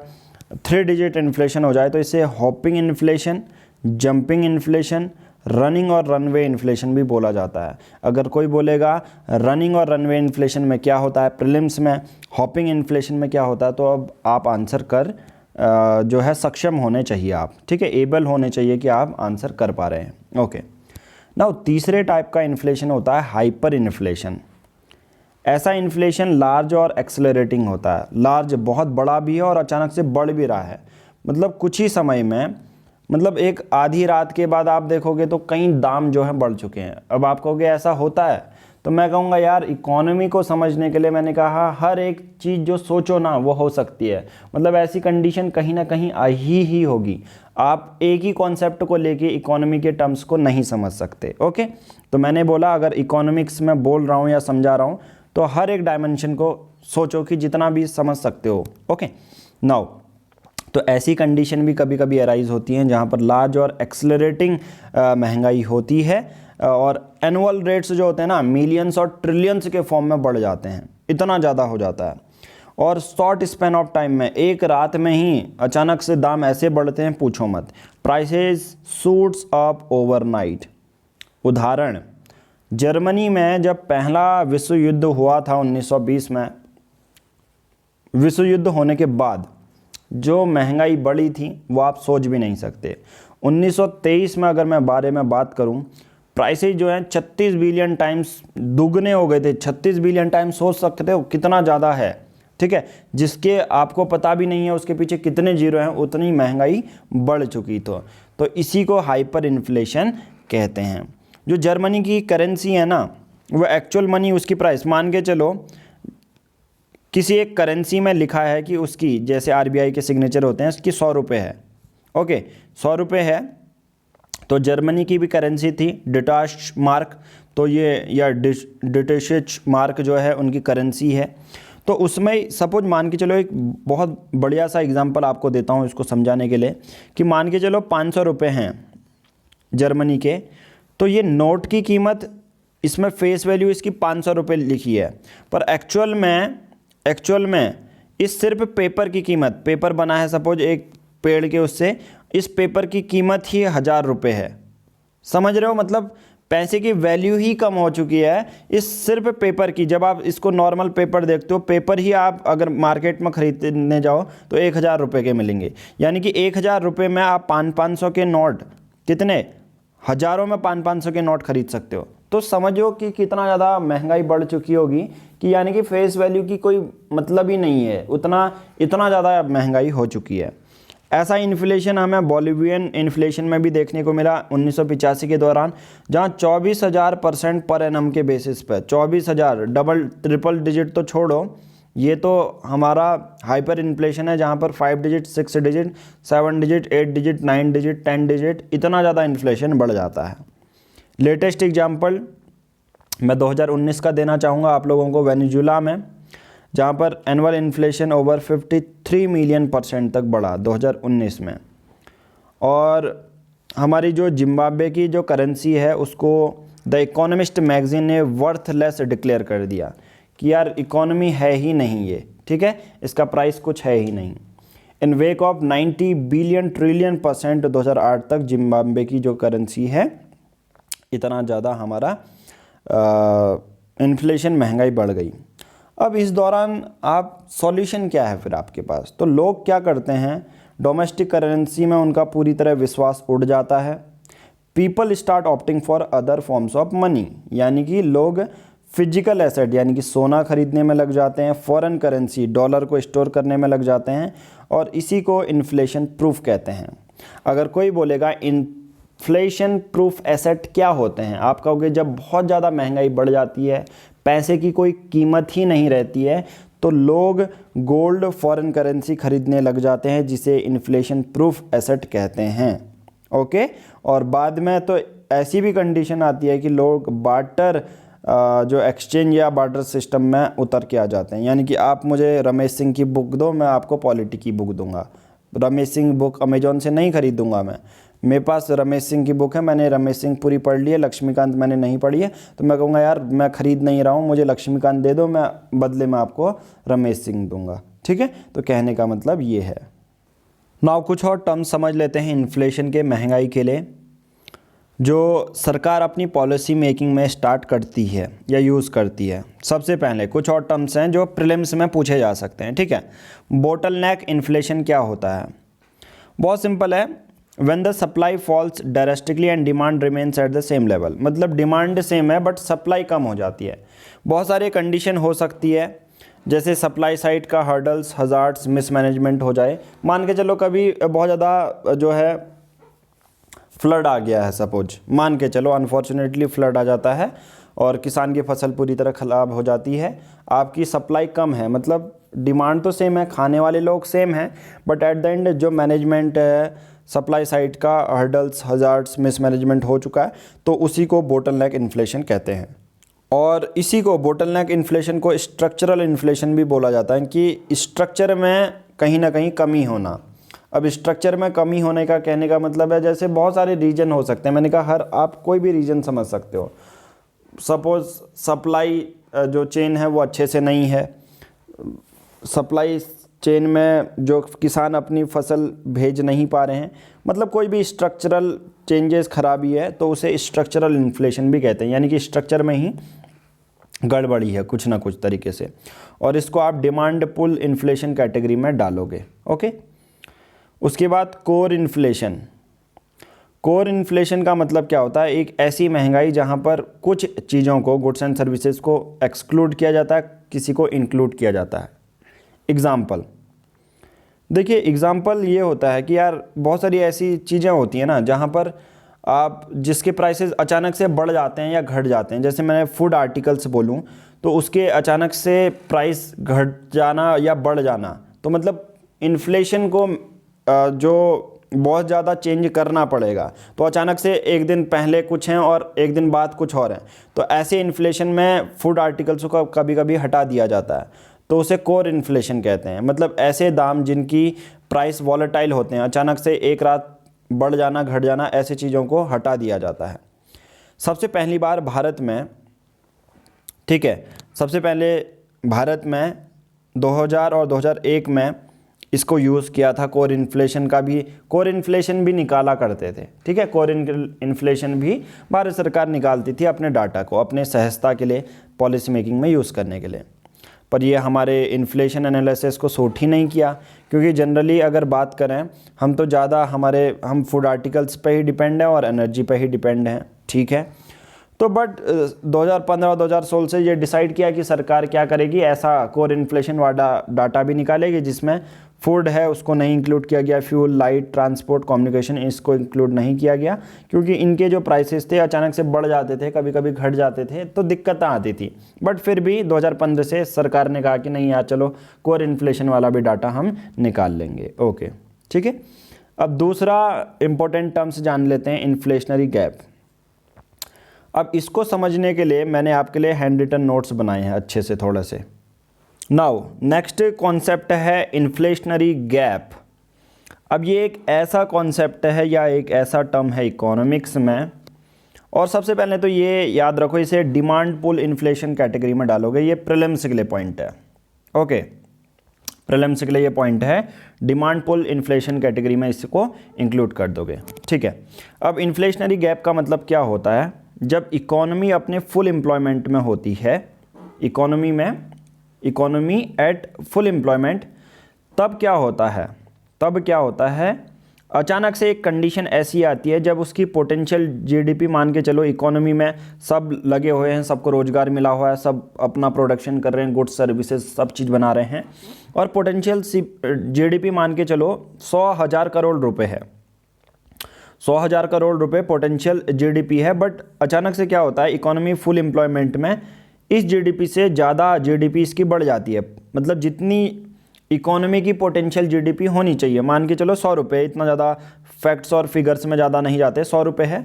S1: 3 डिजिट इन्फ्लेशन हो जाए तो इसे hopping inflation, jumping inflation, running और रनवे इन्फ्लेशन भी बोला जाता है। अगर कोई बोलेगा रनिंग और रनवे इन्फ्लेशन में क्या होता है, प्रीलिम्स में हॉपिंग इन्फ्लेशन में क्या होता है, तो अब आप आंसर कर जो है सक्षम होने चाहिए आप, ठीक है, एबल होने चाहिए कि आप आंसर कर पा रहे हैं। ओके, नाउ तीसरे टाइप का इन्फ्लेशन होता है हाइपर इन्फ्लेशन। ऐसा इन्फ्लेशन लार्ज और एक्सेलरेटिंग होता है। लार्ज बहुत बड़ा भी है और अचानक से बढ़ भी रहा है, मतलब कुछ ही समय में, मतलब एक आधी रात के बाद आप देखोगे तो कई दाम जो हैं बढ़ चुके हैं। अब आप कहोगे ऐसा होता है, तो मैं कहूँगा यार इकोनॉमी को समझने के लिए मैंने कहा हर एक चीज़ जो सोचो ना वो हो सकती है, मतलब ऐसी कंडीशन कहीं ना कहीं आई ही होगी। आप एक ही कॉन्सेप्ट को लेके इकोनॉमी के टर्म्स को नहीं समझ सकते। ओके, तो मैंने बोला अगर इकोनॉमिक्स में बोल रहा हूँ या समझा रहा हूँ तो हर एक डायमेंशन को सोचो कि जितना भी समझ सकते हो। ओके, नाउ तो ऐसी कंडीशन भी कभी कभी अराइज होती हैं जहाँ पर लार्ज और एक्सेलरेटिंग महंगाई होती है, और एनुअल रेट्स जो होते हैं ना, मिलियंस और ट्रिलियंस के फॉर्म में बढ़ जाते हैं, इतना ज़्यादा हो जाता है। और शॉर्ट स्पैन ऑफ टाइम में, एक रात में ही अचानक से दाम ऐसे बढ़ते हैं पूछो मत। Prices shoots up overnight. उदाहरण, जर्मनी में जब पहला विश्व युद्ध हुआ था 1920 में, विश्व युद्ध होने के बाद जो महंगाई बढ़ी थी वो आप सोच भी नहीं सकते। 1923 में अगर मैं बारे में बात करूं, प्राइसेस जो हैं 36 बिलियन टाइम्स दुगने हो गए थे। 36 बिलियन टाइम्स, सोच सकते हो कितना ज़्यादा है, ठीक है, जिसके आपको पता भी नहीं है उसके पीछे कितने जीरो हैं, उतनी महंगाई बढ़ चुकी। तो इसी को हाइपर इन्फ्लेशन कहते हैं। जो जर्मनी की करेंसी है ना, वो एक्चुअल मनी, उसकी प्राइस मान के चलो किसी एक करेंसी में लिखा है कि उसकी, जैसे आरबीआई के सिग्नेचर होते हैं, उसकी 100 रुपये है। ओके, 100 रुपये है, तो जर्मनी की भी करेंसी थी डिटाच मार्क, तो ये या डिटेश मार्क जो है उनकी करेंसी है। तो उसमें सपोज मान के चलो, एक बहुत बढ़िया सा एग्जांपल आपको देता हूँ इसको समझाने के लिए, कि मान के चलो 500 रुपये हैं जर्मनी के, तो ये नोट की कीमत, इसमें फेस वैल्यू इसकी 500 रुपये लिखी है, पर एक्चुअल में इस सिर्फ पेपर की कीमत, पेपर बना है सपोज एक पेड़ के उससे, इस पेपर की कीमत ही 1000 रुपये है। समझ रहे हो, मतलब पैसे की वैल्यू ही कम हो चुकी है इस सिर्फ पेपर की। जब आप इसको नॉर्मल पेपर देखते हो, पेपर ही आप अगर मार्केट में खरीदने जाओ तो 1,000 रुपये के मिलेंगे। यानी कि 1,000 रुपये में आप 500 के नोट, कितने हज़ारों में 500 के नोट खरीद सकते हो। तो समझो कि कितना ज़्यादा महंगाई बढ़ चुकी होगी कि यानी कि फेस वैल्यू की कोई मतलब ही नहीं है, इतना ज़्यादा महंगाई हो चुकी है। ऐसा इन्फ्लेशन हमें बोलिवियन इन्फ्लेशन में भी देखने को मिला 1985 के दौरान, जहां 24,000% पर एनम के बेसिस पर 24,000, डबल ट्रिपल डिजिट तो छोड़ो, ये तो हमारा हाइपर इन्फ्लेशन है जहां पर 5 digit, 6 digit, 7 digit, 8 digit, 9 digit, 10 digit, इतना ज़्यादा इन्फ्लेशन बढ़ जाता है। लेटेस्ट एग्जाम्पल मैं 2019 का देना चाहूँगा आप लोगों को, वेनेजुला में, जहाँ पर एनुअल इन्फ्लेशन ओवर 53 मिलियन% तक बढ़ा 2019 में। और हमारी जो जिम्बाब्वे की जो करेंसी है उसको द इकोनॉमिस्ट मैगजीन ने वर्थलेस डिक्लेयर कर दिया कि यार इकोनॉमी है ही नहीं ये, ठीक है, इसका प्राइस कुछ है ही नहीं। इन वेक ऑफ 90 बिलियन ट्रिलियन% 2008 तक जिम्बाब्वे की जो करेंसी है, इतना ज़्यादा हमारा इन्फ्लेशन, महंगाई बढ़ गई। अब इस दौरान आप सॉल्यूशन क्या है फिर आपके पास? तो लोग क्या करते हैं, डोमेस्टिक करेंसी में उनका पूरी तरह विश्वास उड़ जाता है। People start opting for other forms of money, यानी कि लोग फिजिकल एसेट यानी कि सोना खरीदने में लग जाते हैं, फॉरेन करेंसी डॉलर को स्टोर करने में लग जाते हैं, और इसी को इन्फ्लेशन प्रूफ कहते हैं। अगर कोई बोलेगा इन्फ्लेशन प्रूफ एसेट क्या होते हैं, आप कहोगे जब बहुत ज़्यादा महंगाई बढ़ जाती है, पैसे की कोई कीमत ही नहीं रहती है, तो लोग गोल्ड, फॉरेन करेंसी खरीदने लग जाते हैं, जिसे इन्फ्लेशन प्रूफ एसेट कहते हैं। ओके, और बाद में तो ऐसी भी कंडीशन आती है कि लोग बार्टर जो एक्सचेंज या बार्टर सिस्टम में उतर के आ जाते हैं। यानी कि आप मुझे रमेश सिंह की बुक दो, मैं आपको पॉलिटी की बुक दूंगा। रमेश सिंह बुक अमेजोन से नहीं खरीदूंगा मैं, मेरे पास रमेश सिंह की बुक है, मैंने रमेश सिंह पूरी पढ़ ली है, लक्ष्मीकांत मैंने नहीं पढ़ी है, तो मैं कहूँगा यार मैं खरीद नहीं रहा हूँ, मुझे लक्ष्मीकांत दे दो, मैं बदले में आपको रमेश सिंह दूंगा। ठीक है, तो कहने का मतलब ये है। नाउ कुछ और टर्म समझ लेते हैं इन्फ्लेशन के, महंगाई के लिए जो सरकार अपनी पॉलिसी मेकिंग में स्टार्ट करती है या यूज़ करती है। सबसे पहले कुछ और टर्म्स हैं जो प्रीलिम्स में पूछे जा सकते हैं। ठीक है, बोटलनेक इन्फ्लेशन क्या होता है? बहुत सिंपल है, when the supply falls drastically and demand remains at the same level, मतलब डिमांड सेम है बट सप्लाई कम हो जाती है। बहुत सारी कंडीशन हो सकती है, जैसे सप्लाई साइड का हर्डल्स, हजार्ड्स, मिसमैनेजमेंट हो जाए। मान के चलो कभी बहुत ज़्यादा जो है फ्लड आ गया है, सपोज मान के चलो अनफॉर्चुनेटली फ्लड आ जाता है और किसान की फसल पूरी तरह ख़राब हो जाती है, आपकी सप्लाई कम है, मतलब डिमांड तो सेम है, खाने वाले लोग सेम हैं, बट एट द एंड जो मैनेजमेंट है सप्लाई साइड का हर्डल्स, हजार्ड्स, मिसमैनेजमेंट हो चुका है, तो उसी को बोटलनेक इन्फ्लेशन कहते हैं। और इसी को बोटलनेक इन्फ्लेशन को स्ट्रक्चरल इन्फ्लेशन भी बोला जाता है कि स्ट्रक्चर में कहीं ना कहीं कमी होना। अब स्ट्रक्चर में कमी होने का कहने का मतलब है, जैसे बहुत सारे रीजन हो सकते हैं, मैंने कहा हर आप कोई भी रीजन समझ सकते हो। सपोज सप्लाई जो चेन है वो अच्छे से नहीं है, सप्लाई चेन में जो किसान अपनी फसल भेज नहीं पा रहे हैं, मतलब कोई भी स्ट्रक्चरल चेंजेस खराबी है तो उसे स्ट्रक्चरल इन्फ्लेशन भी कहते हैं, यानी कि स्ट्रक्चर में ही गड़बड़ी है कुछ ना कुछ तरीके से, और इसको आप डिमांड पुल इन्फ्लेशन कैटेगरी में डालोगे। ओके, उसके बाद कोर इन्फ्लेशन। कोर इन्फ्लेशन का मतलब क्या होता है? एक ऐसी महंगाई जहां पर कुछ चीज़ों को, गुड्स एंड सर्विसेज को एक्सक्लूड किया जाता है, किसी को इंक्लूड किया जाता है। एग्जाम्पल देखिए, एग्जाम्पल ये होता है कि यार बहुत सारी ऐसी चीज़ें होती हैं ना जहाँ पर आप जिसके प्राइसेस अचानक से बढ़ जाते हैं या घट जाते हैं। जैसे मैंने फूड आर्टिकल्स बोलूँ तो उसके अचानक से प्राइस घट जाना या बढ़ जाना, तो मतलब इन्फ्लेशन को जो बहुत ज़्यादा चेंज करना पड़ेगा, तो अचानक से एक दिन पहले कुछ हैं और एक दिन बाद कुछ और हैं, तो ऐसे इन्फ्लेशन में फूड आर्टिकल्स को कभी कभी हटा दिया जाता है, तो उसे कोर इन्फ्लेशन कहते हैं। मतलब ऐसे दाम जिनकी प्राइस वॉलेटाइल होते हैं, अचानक से एक रात बढ़ जाना, घट जाना, ऐसे चीज़ों को हटा दिया जाता है। सबसे पहली बार भारत में, ठीक है, सबसे पहले भारत में 2000 और 2001 में इसको यूज़ किया था। कोर इन्फ्लेशन भी निकाला करते थे, ठीक है। कोर इन्फ्लेशन भी भारत सरकार निकालती थी अपने डाटा को अपने सहजता के लिए, पॉलिसी मेकिंग में यूज़ करने के लिए। पर ये हमारे इन्फ्लेशन एनालिसिस को सूट ही नहीं किया, क्योंकि जनरली अगर बात करें हम तो ज़्यादा हम फूड आर्टिकल्स पे ही डिपेंड हैं और एनर्जी पे ही डिपेंड हैं, ठीक है। तो बट 2015-2016 से ये डिसाइड किया कि सरकार क्या करेगी, ऐसा कोर इन्फ्लेशन वाला डाटा भी निकालेगी जिसमें फूड है उसको नहीं इंक्लूड किया गया, फ्यूल, लाइट, ट्रांसपोर्ट, कम्युनिकेशन इसको इंक्लूड नहीं किया गया, क्योंकि इनके जो प्राइसेस थे अचानक से बढ़ जाते थे, कभी कभी घट जाते थे, तो दिक्कतें आती थी। बट फिर भी 2015 से सरकार ने कहा कि नहीं यार चलो कोर इन्फ्लेशन वाला भी डाटा हम निकाल लेंगे। ओके, ठीक है। अब दूसरा इंपॉर्टेंट टर्म्स जान लेते हैं, इन्फ्लेशनरी गैप। अब इसको समझने के लिए मैंने आपके लिए हैंड रिटन नोट्स बनाए हैं अच्छे से थोड़े से। नाउ नेक्स्ट कॉन्सेप्ट है इन्फ्लेशनरी गैप। अब ये एक ऐसा कॉन्सेप्ट है या एक ऐसा टर्म है इकोनॉमिक्स में, और सबसे पहले तो ये याद रखो इसे डिमांड पुल इन्फ्लेशन कैटेगरी में डालोगे। ये प्रीलिम्स के लिए पॉइंट है, ओके, प्रीलिम्स के लिए ये पॉइंट है, डिमांड पुल इन्फ्लेशन कैटेगरी में इसको इंक्लूड कर दोगे, ठीक है। अब इन्फ्लेशनरी गैप का मतलब क्या होता है, जब इकोनॉमी अपने फुल एम्प्लॉयमेंट में होती है, इकोनॉमी एट फुल एम्प्लॉयमेंट, तब क्या होता है, अचानक से एक कंडीशन ऐसी आती है जब उसकी पोटेंशियल जीडीपी, मान के चलो इकोनॉमी में सब लगे हुए हैं, सबको रोजगार मिला हुआ है, सब अपना प्रोडक्शन कर रहे हैं, गुड्स सर्विसेज सब चीज़ बना रहे हैं, और पोटेंशियल जीडीपी मान के चलो 100,000 करोड़ रुपए है, 100,000 करोड़ रुपए पोटेंशियल जीडीपी है। बट अचानक से क्या होता है, इकोनॉमी फुल एम्प्लॉयमेंट में इस जीडीपी से ज़्यादा जीडीपी इसकी बढ़ जाती है, मतलब जितनी इकोनॉमी की पोटेंशियल जीडीपी होनी चाहिए, मान के चलो 100 रुपये, इतना ज़्यादा फैक्ट्स और फिगर्स में ज़्यादा नहीं जाते, 100 रुपये है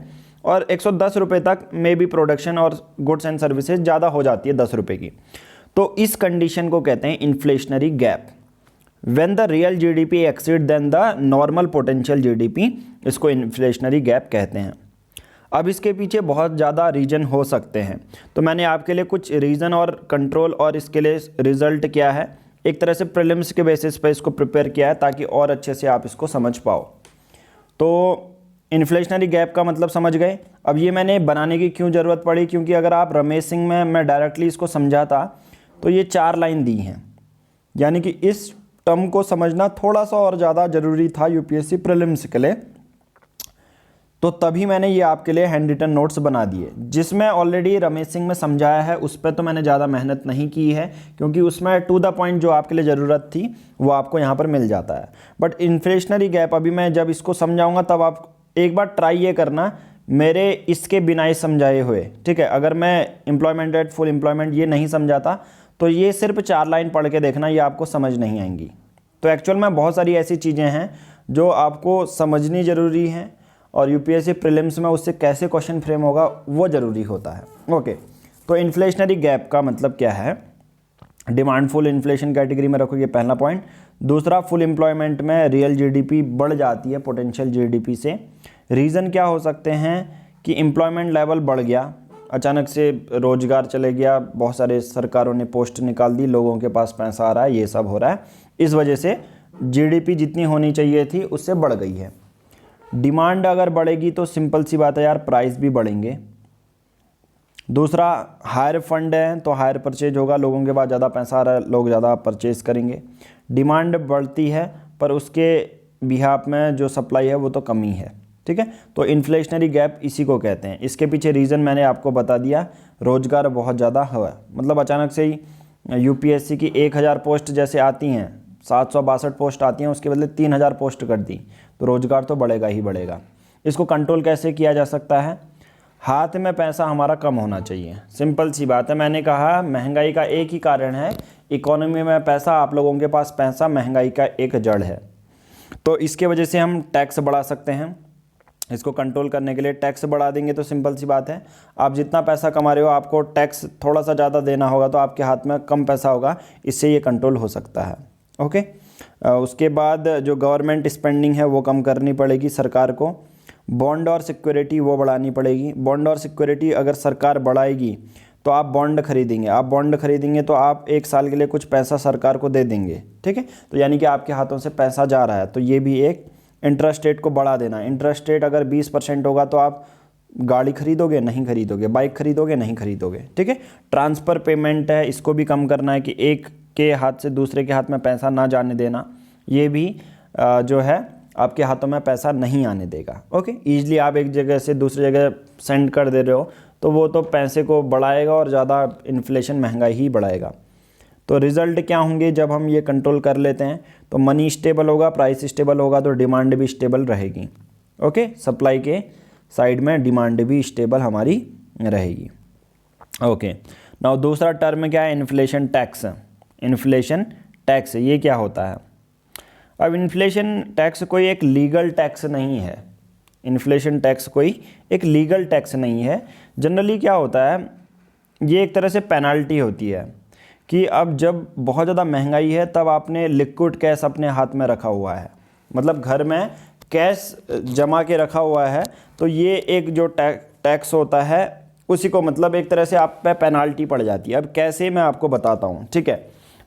S1: और 110 रुपये तक मे बी प्रोडक्शन और गुड्स एंड सर्विसेज ज़्यादा हो जाती है 10 रुपये की, तो इस कंडीशन को कहते हैं inflationary gap. When the real GDP exceed than the normal potential GDP, इसको इन्फ्लेशनरी गैप कहते हैं। अब इसके पीछे बहुत ज़्यादा रीज़न हो सकते हैं, तो मैंने आपके लिए कुछ रीज़न और कंट्रोल और इसके लिए रिजल्ट क्या है, एक तरह से प्रीलिम्स के बेसिस पे इसको प्रिपेयर किया है ताकि और अच्छे से आप इसको समझ पाओ। तो इन्फ्लेशनरी गैप का मतलब समझ गए। अब ये मैंने बनाने की क्यों ज़रूरत पड़ी, क्योंकि अगर आप रमेश सिंह में मैं डायरेक्टली इसको समझाता तो ये 4 लाइन दी हैं, यानी कि इस टर्म को समझना थोड़ा सा और ज़्यादा ज़रूरी था यूपीएससी प्रीलिम्स के लिए, तो तभी मैंने ये आपके लिए हैंड रिटन नोट्स बना दिए, जिसमें ऑलरेडी रमेश सिंह में समझाया है, उस पर तो मैंने ज़्यादा मेहनत नहीं की है, क्योंकि उसमें टू द पॉइंट जो आपके लिए ज़रूरत थी वो आपको यहाँ पर मिल जाता है। बट इन्फ्लेशनरी गैप अभी मैं जब इसको समझाऊंगा तब आप एक बार ट्राई ये करना मेरे इसके बिना ही समझाए हुए, ठीक है। अगर मैं एम्प्लॉयमेंट एट फुल एम्प्लॉयमेंट ये नहीं समझाता तो ये सिर्फ 4 लाइन पढ़ के देखना, ये आपको समझ नहीं आएंगी। तो एक्चुअल में बहुत सारी ऐसी चीज़ें हैं जो आपको समझनी ज़रूरी हैं, और यूपीएससी प्रीलिम्स में उससे कैसे क्वेश्चन फ्रेम होगा वो ज़रूरी होता है। ओके, तो इन्फ्लेशनरी गैप का मतलब क्या है, डिमांड फुल इन्फ्लेशन कैटेगरी में रखो, ये पहला पॉइंट। दूसरा, फुल एम्प्लॉयमेंट में रियल जीडीपी बढ़ जाती है पोटेंशियल जीडीपी से। रीज़न क्या हो सकते हैं कि एम्प्लॉयमेंट लेवल बढ़ गया, अचानक से रोजगार चले गया, बहुत सारे सरकारों ने पोस्ट निकाल दी, लोगों के पास पैसा आ रहा है, ये सब हो रहा है, इस वजह से जीडीपी जितनी होनी चाहिए थी उससे बढ़ गई है। डिमांड अगर बढ़ेगी तो सिंपल सी बात है यार, प्राइस भी बढ़ेंगे। दूसरा, हायर फंड है तो हायर परचेज होगा, लोगों के पास ज़्यादा पैसा आ रहा है, लोग ज़्यादा परचेज करेंगे। डिमांड बढ़ती है पर उसके बिहाफ में जो सप्लाई है वो तो कमी है, ठीक है। तो इन्फ्लेशनरी गैप इसी को कहते हैं। इसके पीछे रीज़न मैंने आपको बता दिया, रोजगार बहुत ज़्यादा हुआ, मतलब अचानक से ही यूपीएससी की 1000 पोस्ट जैसे आती हैं, 762 पोस्ट आती हैं, उसके बदले 3000 पोस्ट कर दी, तो रोजगार तो बढ़ेगा ही बढ़ेगा। इसको कंट्रोल कैसे किया जा सकता है, हाथ में पैसा हमारा कम होना चाहिए, सिंपल सी बात है। मैंने कहा महंगाई का एक ही कारण है, इकोनॉमी में पैसा, आप लोगों के पास पैसा महंगाई का एक जड़ है। तो इसके वजह से हम टैक्स बढ़ा सकते हैं, इसको कंट्रोल करने के लिए टैक्स बढ़ा देंगे तो सिंपल सी बात है, आप जितना पैसा कमा रहे हो आपको टैक्स थोड़ा सा ज़्यादा देना होगा, तो आपके हाथ में कम पैसा होगा, इससे ये कंट्रोल हो सकता है। ओके, उसके बाद जो गवर्नमेंट स्पेंडिंग है वो कम करनी पड़ेगी सरकार को। बॉन्ड और सिक्योरिटी वो बढ़ानी पड़ेगी। बॉन्ड और सिक्योरिटी अगर सरकार बढ़ाएगी तो आप बॉन्ड खरीदेंगे, आप बॉन्ड खरीदेंगे तो आप 1 साल के लिए कुछ पैसा सरकार को दे देंगे, ठीक है। तो यानी कि आपके हाथों से पैसा जा रहा है, तो ये भी एक इंटरेस्ट रेट को बढ़ा देना। इंटरेस्ट रेट अगर 20% होगा तो आप गाड़ी खरीदोगे, नहीं खरीदोगे, बाइक खरीदोगे, नहीं खरीदोगे, ठीक है। ट्रांसफ़र पेमेंट है, इसको भी कम करना है कि एक के हाथ से दूसरे के हाथ में पैसा ना जाने देना, ये भी जो है आपके हाथों में पैसा नहीं आने देगा। ओके, ईजिली आप एक जगह से दूसरी जगह सेंड कर दे रहे हो तो वो तो पैसे को बढ़ाएगा और ज़्यादा इन्फ्लेशन, महंगाई ही बढ़ाएगा। तो रिज़ल्ट क्या होंगे जब हम ये कंट्रोल कर लेते हैं? तो मनी स्टेबल होगा, प्राइस स्टेबल होगा, तो डिमांड भी स्टेबल रहेगी। ओके, सप्लाई के साइड में डिमांड भी स्टेबल हमारी रहेगी। ओके, नाउ दूसरा टर्म क्या है? Inflation tax. इन्फ्लेशन टैक्स ये क्या होता है? अब इन्फ्लेशन टैक्स कोई एक लीगल टैक्स नहीं है। इन्फ्लेशन टैक्स कोई एक लीगल टैक्स नहीं है। जनरली क्या होता है, ये एक तरह से पेनल्टी होती है कि अब जब बहुत ज़्यादा महंगाई है तब आपने लिक्विड कैश अपने हाथ में रखा हुआ है, मतलब घर में कैश जमा के रखा हुआ है, तो ये एक जो टैक्स होता है उसी को, मतलब एक तरह से आप पे पेनल्टी पड़ जाती है। अब कैसे, मैं आपको बताता हूँ, ठीक है।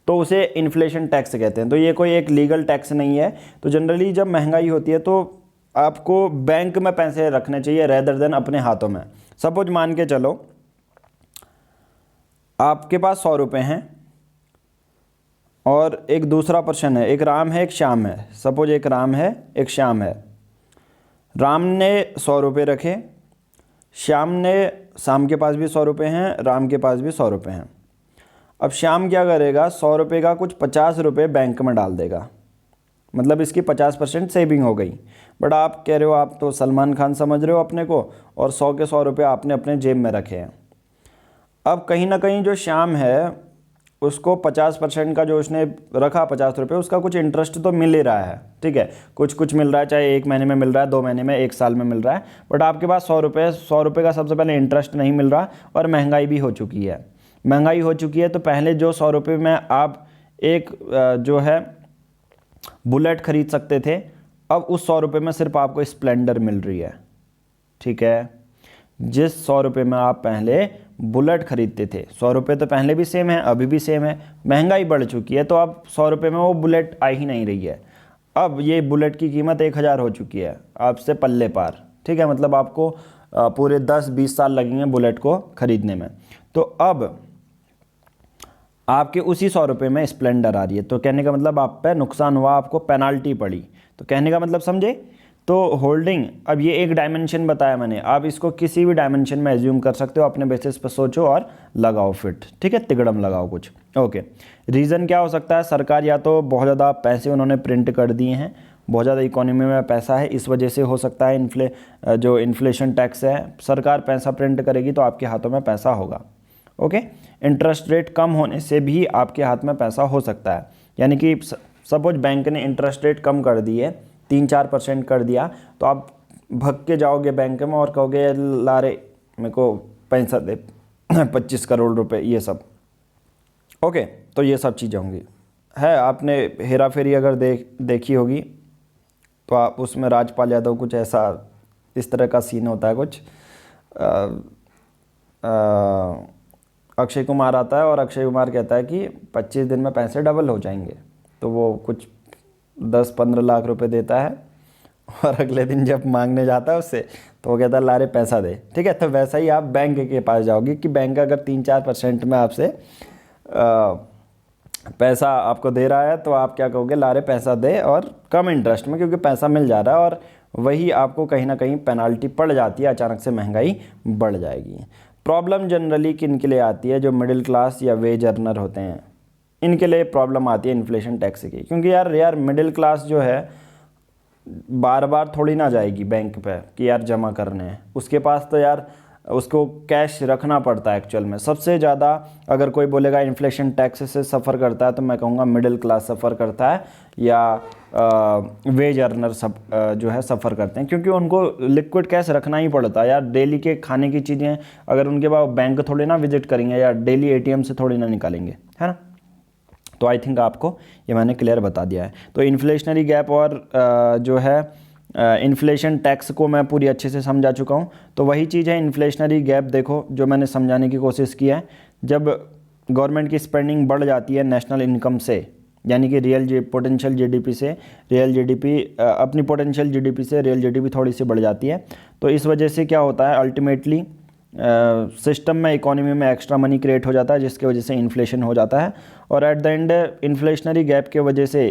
S1: तो उसे इन्फ्लेशन टैक्स कहते हैं। तो ये कोई एक लीगल टैक्स नहीं है। तो जनरली जब महंगाई होती है तो आपको बैंक में पैसे रखने चाहिए रेदर देन अपने हाथों में। सपोज मान के चलो आपके पास 100 रुपये हैं और एक दूसरा पर्सन है, एक राम है एक श्याम है। सपोज एक राम है एक श्याम है। राम ने 100 रुपये रखे, श्याम के पास भी 100 रुपये हैं, राम के पास भी 100 रुपये हैं। अब श्याम क्या करेगा, 100 रुपये का कुछ 50 रुपये बैंक में डाल देगा, मतलब इसकी 50% सेविंग हो गई। बट आप कह रहे हो, आप तो सलमान खान समझ रहे हो अपने को, और 100 के 100 रुपये आपने अपने जेब में रखे हैं। अब कहीं ना कहीं जो श्याम है उसको 50% का जो उसने रखा 50 रुपये, उसका कुछ इंटरेस्ट तो मिल ही रहा है, ठीक है। कुछ मिल रहा है, चाहे 1 महीने में मिल रहा है, 2 महीने में, 1 साल में मिल रहा है। बट आपके पास 100 रुपये का सबसे पहले इंटरेस्ट नहीं मिल रहा, और महंगाई भी हो चुकी है। महंगाई हो चुकी है तो पहले जो 100 रुपये में आप एक जो है बुलेट खरीद सकते थे, अब उस 100 रुपये में सिर्फ आपको स्प्लेंडर मिल रही है, ठीक है। जिस 100 रुपये में आप पहले बुलेट खरीदते थे, 100 रुपये तो पहले भी सेम है, अभी भी सेम है, महंगाई बढ़ चुकी है तो अब 100 रुपये में वो बुलेट आ ही नहीं रही है। अब ये बुलेट की कीमत 1000 हो चुकी है, आपसे पल्ले पार, ठीक है। मतलब आपको पूरे 10-20 साल लगेंगे बुलेट को खरीदने में। तो अब आपके उसी 100 रुपये में स्प्लेंडर आ रही है, तो कहने का मतलब आप पे नुकसान हुआ, आपको पेनाल्टी पड़ी। तो कहने का मतलब समझे? तो होल्डिंग, अब ये एक डायमेंशन बताया मैंने, आप इसको किसी भी डायमेंशन में एज्यूम कर सकते हो, अपने बेसिस पर सोचो और लगाओ फिट, ठीक है, तिगड़म लगाओ कुछ। ओके, रीज़न क्या हो सकता है? सरकार या तो बहुत ज़्यादा पैसे उन्होंने प्रिंट कर दिए हैं, बहुत ज़्यादा इकोनॉमी में पैसा है, इस वजह से हो सकता है जो इन्फ्लेशन टैक्स है, सरकार पैसा प्रिंट करेगी तो आपके हाथों में पैसा होगा। ओके, इंटरेस्ट रेट कम होने से भी आपके हाथ में पैसा हो सकता है। यानी कि सपोज बैंक ने इंटरेस्ट रेट कम कर दिए, 3-4% कर दिया, तो आप भग के जाओगे बैंक में और कहोगे लारे मेरे को पैसा दे 25 करोड़ रुपए, ये सब। ओके, तो ये सब चीज़ें होंगी। है, आपने हेरा फेरी अगर देखी होगी तो आप उसमें राजपाल यादव कुछ ऐसा इस तरह का सीन होता है कुछ, अक्षय कुमार आता है और अक्षय कुमार कहता है कि 25 दिन में पैसे डबल हो जाएंगे, तो वो कुछ 10-15 लाख रुपए देता है, और अगले दिन जब मांगने जाता है उससे तो वो कहता है लारे पैसा दे, ठीक है। तो वैसा ही आप बैंक के पास जाओगे कि बैंक अगर 3-4% में आपसे पैसा आपको दे रहा है, तो आप क्या कहोगे, लारे पैसा दे, और कम इंटरेस्ट में, क्योंकि पैसा मिल जा रहा है, और वही आपको कहीं ना कहीं पेनाल्टी पड़ जाती है, अचानक से महंगाई बढ़ जाएगी। प्रॉब्लम जनरली किन के लिए आती है? जो मिडिल क्लास या वेज अर्नर होते हैं, इनके लिए प्रॉब्लम आती है इन्फ्लेशन टैक्स की, क्योंकि यार मिडिल क्लास जो है बार बार थोड़ी ना जाएगी बैंक पे कि यार जमा करने हैं, उसके पास तो यार उसको कैश रखना पड़ता है एक्चुअल में। सबसे ज़्यादा अगर कोई बोलेगा इन्फ्लेशन टैक्स से सफ़र करता है, तो मैं कहूँगा मिडिल क्लास सफ़र करता है, या वेज अर्नर सब जो है सफ़र करते हैं, क्योंकि उनको लिक्विड कैश रखना ही पड़ता है यार। डेली के खाने की चीज़ें अगर उनके पास, बैंक थोड़ी ना विजिट करेंगे या डेली ATM से थोड़ी ना निकालेंगे, है ना। तो आई थिंक आपको ये मैंने क्लियर बता दिया है। तो इन्फ्लेशनरी गैप और जो है इन्फ्लेशन टैक्स को मैं पूरी अच्छे से समझा चुका हूँ। तो वही चीज़ है इन्फ्लेशनरी गैप, देखो जो मैंने समझाने की कोशिश की है। जब गवर्नमेंट की स्पेंडिंग बढ़ जाती है नेशनल इनकम से, यानी कि पोटेंशियल जीडीपी से रियल जीडीपी, अपनी पोटेंशियल जीडीपी से रियल जीडीपी थोड़ी सी बढ़ जाती है, तो इस वजह से क्या होता है अल्टीमेटली सिस्टम में, इकोनॉमी में एक्स्ट्रा मनी क्रिएट हो जाता है, जिसकी वजह से इन्फ्लेशन हो जाता है। और eight the and inflationary gap के वजह से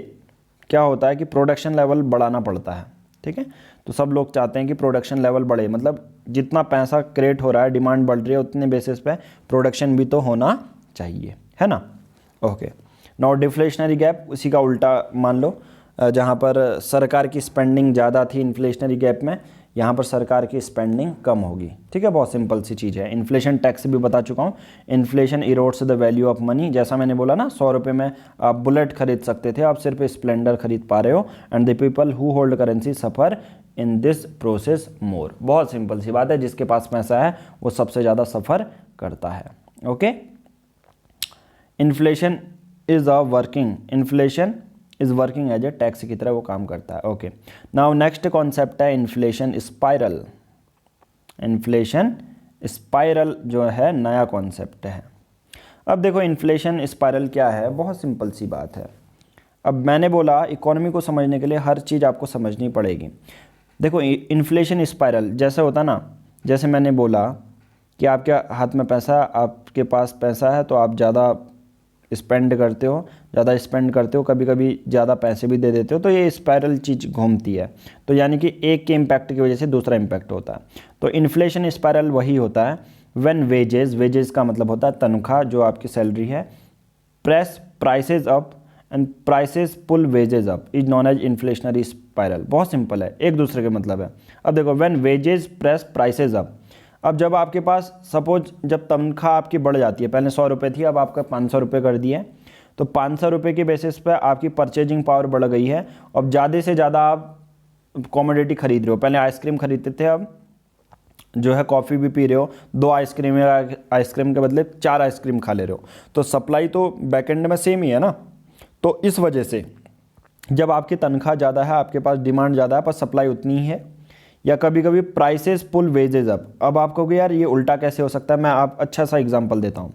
S1: क्या होता है कि प्रोडक्शन लेवल बढ़ाना पड़ता है। ठीक है, तो सब लोग चाहते हैं कि प्रोडक्शन लेवल बढ़े, मतलब जितना पैसा क्रिएट हो रहा है, डिमांड बढ़ रही है, उतने बेसिस पे प्रोडक्शन भी तो होना चाहिए, है ना। ओके, नाउ डिफ्लेशनरी गैप उसी का उल्टा मान लो, जहाँ पर सरकार की स्पेंडिंग ज़्यादा थी इन्फ्लेशनरी गैप में, यहाँ पर सरकार की स्पेंडिंग कम होगी। ठीक है, बहुत सिंपल सी चीज़ है। इन्फ्लेशन टैक्स भी बता चुका हूँ। Inflation erodes the value of money, जैसा मैंने बोला ना, 100 रुपये में आप बुलेट खरीद सकते थे, आप सिर्फ स्प्लेंडर खरीद पा रहे हो। And the people who hold currency suffer in this process मोर। बहुत सिंपल सी बात है, जिसके पास पैसा है वो सबसे ज़्यादा सफ़र करता है। Okay, inflation is working as a tax की तरह वो काम करता है। ओके, नाउ नेक्स्ट कॉन्सेप्ट है इन्फ्लेशन स्पाइरल। इन्फ्लेशन स्पाइरल जो है नया कॉन्सेप्ट है। अब देखो इन्फ्लेशन स्पाइरल क्या है, बहुत सिंपल सी बात है। अब मैंने बोला इकोनॉमी को समझने के लिए हर चीज़ आपको समझनी पड़ेगी। देखो इन्फ्लेशन स्पाइरल जैसे होता ना, जैसे मैंने बोला कि आपके हाथ में पैसा, आपके पास पैसा है तो आप ज़्यादा स्पेंड करते हो, कभी कभी ज़्यादा पैसे भी दे देते हो, तो ये स्पाइरल चीज़ घूमती है। तो यानी कि एक के इम्पैक्ट की वजह से दूसरा इम्पैक्ट होता है। तो इन्फ्लेशन स्पाइरल वही होता है व्हेन वेजेस का मतलब होता है तनख्वाह, जो आपकी सैलरी है, press prices up and prices pull wages up is known as inflationary spiral. बहुत सिंपल है, एक दूसरे के मतलब है। अब देखो when wages press prices up, अब जब आपके पास सपोज जब तनख्वाह आपकी बढ़ जाती है, पहले 100 रुपये थी, अब आपका 500 रुपये कर दिए, तो 500 रुपये के बेसिस पे आपकी परचेजिंग पावर बढ़ गई है। अब ज़्यादा से ज़्यादा आप कॉमोडिटी खरीद रहे हो। पहले आइसक्रीम खरीदते थे, अब जो है कॉफ़ी भी पी रहे हो, 2 आइसक्रीम के बदले 4 आइसक्रीम खा ले रहे हो, तो सप्लाई तो बैकएंड में सेम ही है ना। तो इस वजह से जब आपकी तनख्वाह ज़्यादा है, आपके पास डिमांड ज़्यादा है पर सप्लाई उतनी ही है, या कभी कभी प्राइसेस पुल वेजेस अप। अब आप कहोगे यार ये उल्टा कैसे हो सकता है, मैं आप अच्छा सा एग्जांपल देता हूँ।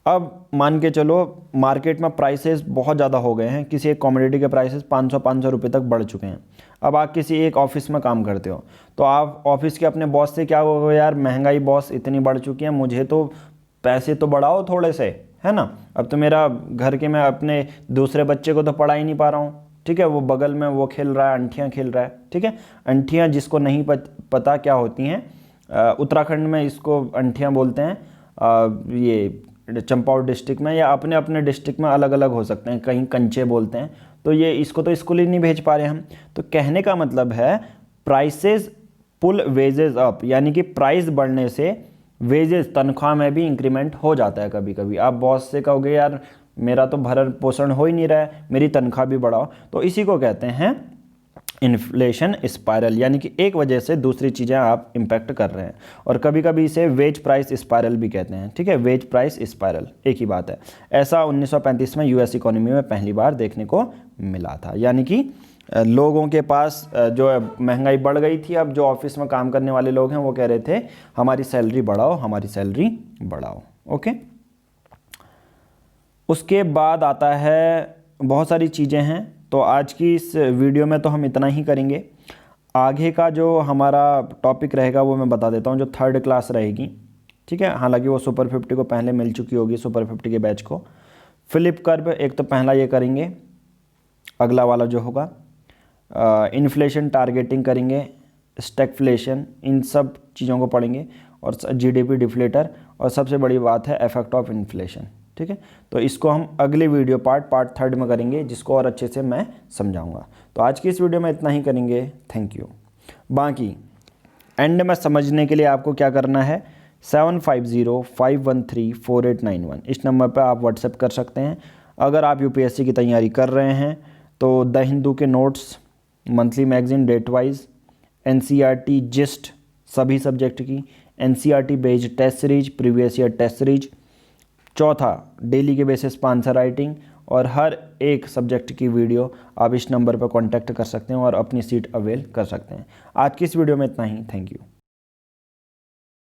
S1: अब मान के चलो मार्केट में प्राइसेस बहुत ज़्यादा हो गए हैं, किसी एक कमोडिटी के प्राइसेस 500 रुपये तक बढ़ चुके हैं। अब आप किसी एक ऑफिस में काम करते हो, तो आप ऑफिस के अपने बॉस से क्या कहोगे, यार महंगाई बॉस इतनी बढ़ चुकी है, मुझे तो पैसे तो बढ़ाओ थोड़े से, है ना। अब तो मेरा घर के, मैं अपने दूसरे बच्चे को तो पढ़ा ही नहीं पा रहा हूँ। ठीक है, वो बगल में वो खेल रहा है, अंठियाँ खेल रहा है। ठीक है, अंठियाँ जिसको नहीं पता क्या होती हैं, उत्तराखंड में इसको अंठियाँ बोलते हैं, ये चंपावत डिस्ट्रिक्ट में या अपने अपने डिस्ट्रिक्ट में अलग अलग हो सकते हैं, कहीं कंचे बोलते हैं। तो ये इसको तो स्कूल ही नहीं भेज पा रहे हम। तो कहने का मतलब है प्राइसेस पुल वेजेस अप, यानी कि प्राइस बढ़ने से वेजेस तनख्वाह में भी इंक्रीमेंट हो जाता है। कभी कभी आप बॉस से कहोगे यार मेरा तो भरण पोषण हो ही नहीं रहा है, मेरी तनख्वाह भी बढ़ाओ, तो इसी को कहते हैं इन्फ्लेशन स्पाइरल, यानी कि एक वजह से दूसरी चीज़ें आप इम्पैक्ट कर रहे हैं। और कभी कभी इसे वेज प्राइस स्पाइरल भी कहते हैं। ठीक है, वेज प्राइस स्पाइरल एक ही बात है। ऐसा 1935 में यूएस इकोनॉमी में पहली बार देखने को मिला था, यानी कि लोगों के पास जो महंगाई बढ़ गई थी, अब जो ऑफिस में काम करने वाले लोग हैं वो कह रहे थे हमारी सैलरी बढ़ाओ, हमारी सैलरी बढ़ाओ। ओके, उसके बाद आता है बहुत सारी चीज़ें हैं, तो आज की इस वीडियो में तो हम इतना ही करेंगे। आगे का जो हमारा टॉपिक रहेगा वो मैं बता देता हूँ, जो 3rd क्लास रहेगी। ठीक है, हालांकि वो सुपर 50 को पहले मिल चुकी होगी, सुपर 50 के बैच को। फिलिप कर्व एक तो पहला ये करेंगे, अगला वाला जो होगा इन्फ्लेशन टारगेटिंग करेंगे, स्टैगफ्लेशन, इन सब चीज़ों को पढ़ेंगे, और जीडीपी डिफ्लेटर, और सबसे बड़ी बात है इफेक्ट ऑफ इन्फ्लेशन। ठीक है, तो इसको हम अगले वीडियो पार्ट 3rd में करेंगे, जिसको और अच्छे से मैं समझाऊंगा। तो आज की इस वीडियो में इतना ही करेंगे। Thank you. बाकी एंड में समझने के लिए आपको क्या करना है, 7505134891 इस नंबर पर आप व्हाट्सएप कर सकते हैं। अगर आप यूपीएससी की तैयारी कर रहे हैं तो द हिंदू के notes, monthly magazine date wise, NCERT gist सभी सब्जेक्ट की, NCERT based test series, previous year test series, चौथा डेली के बेसिस पर आंसर राइटिंग, और हर एक सब्जेक्ट की वीडियो आप इस नंबर पर कॉन्टैक्ट कर सकते हैं और अपनी सीट अवेल कर सकते हैं। आज की इस वीडियो में इतना ही। Thank you.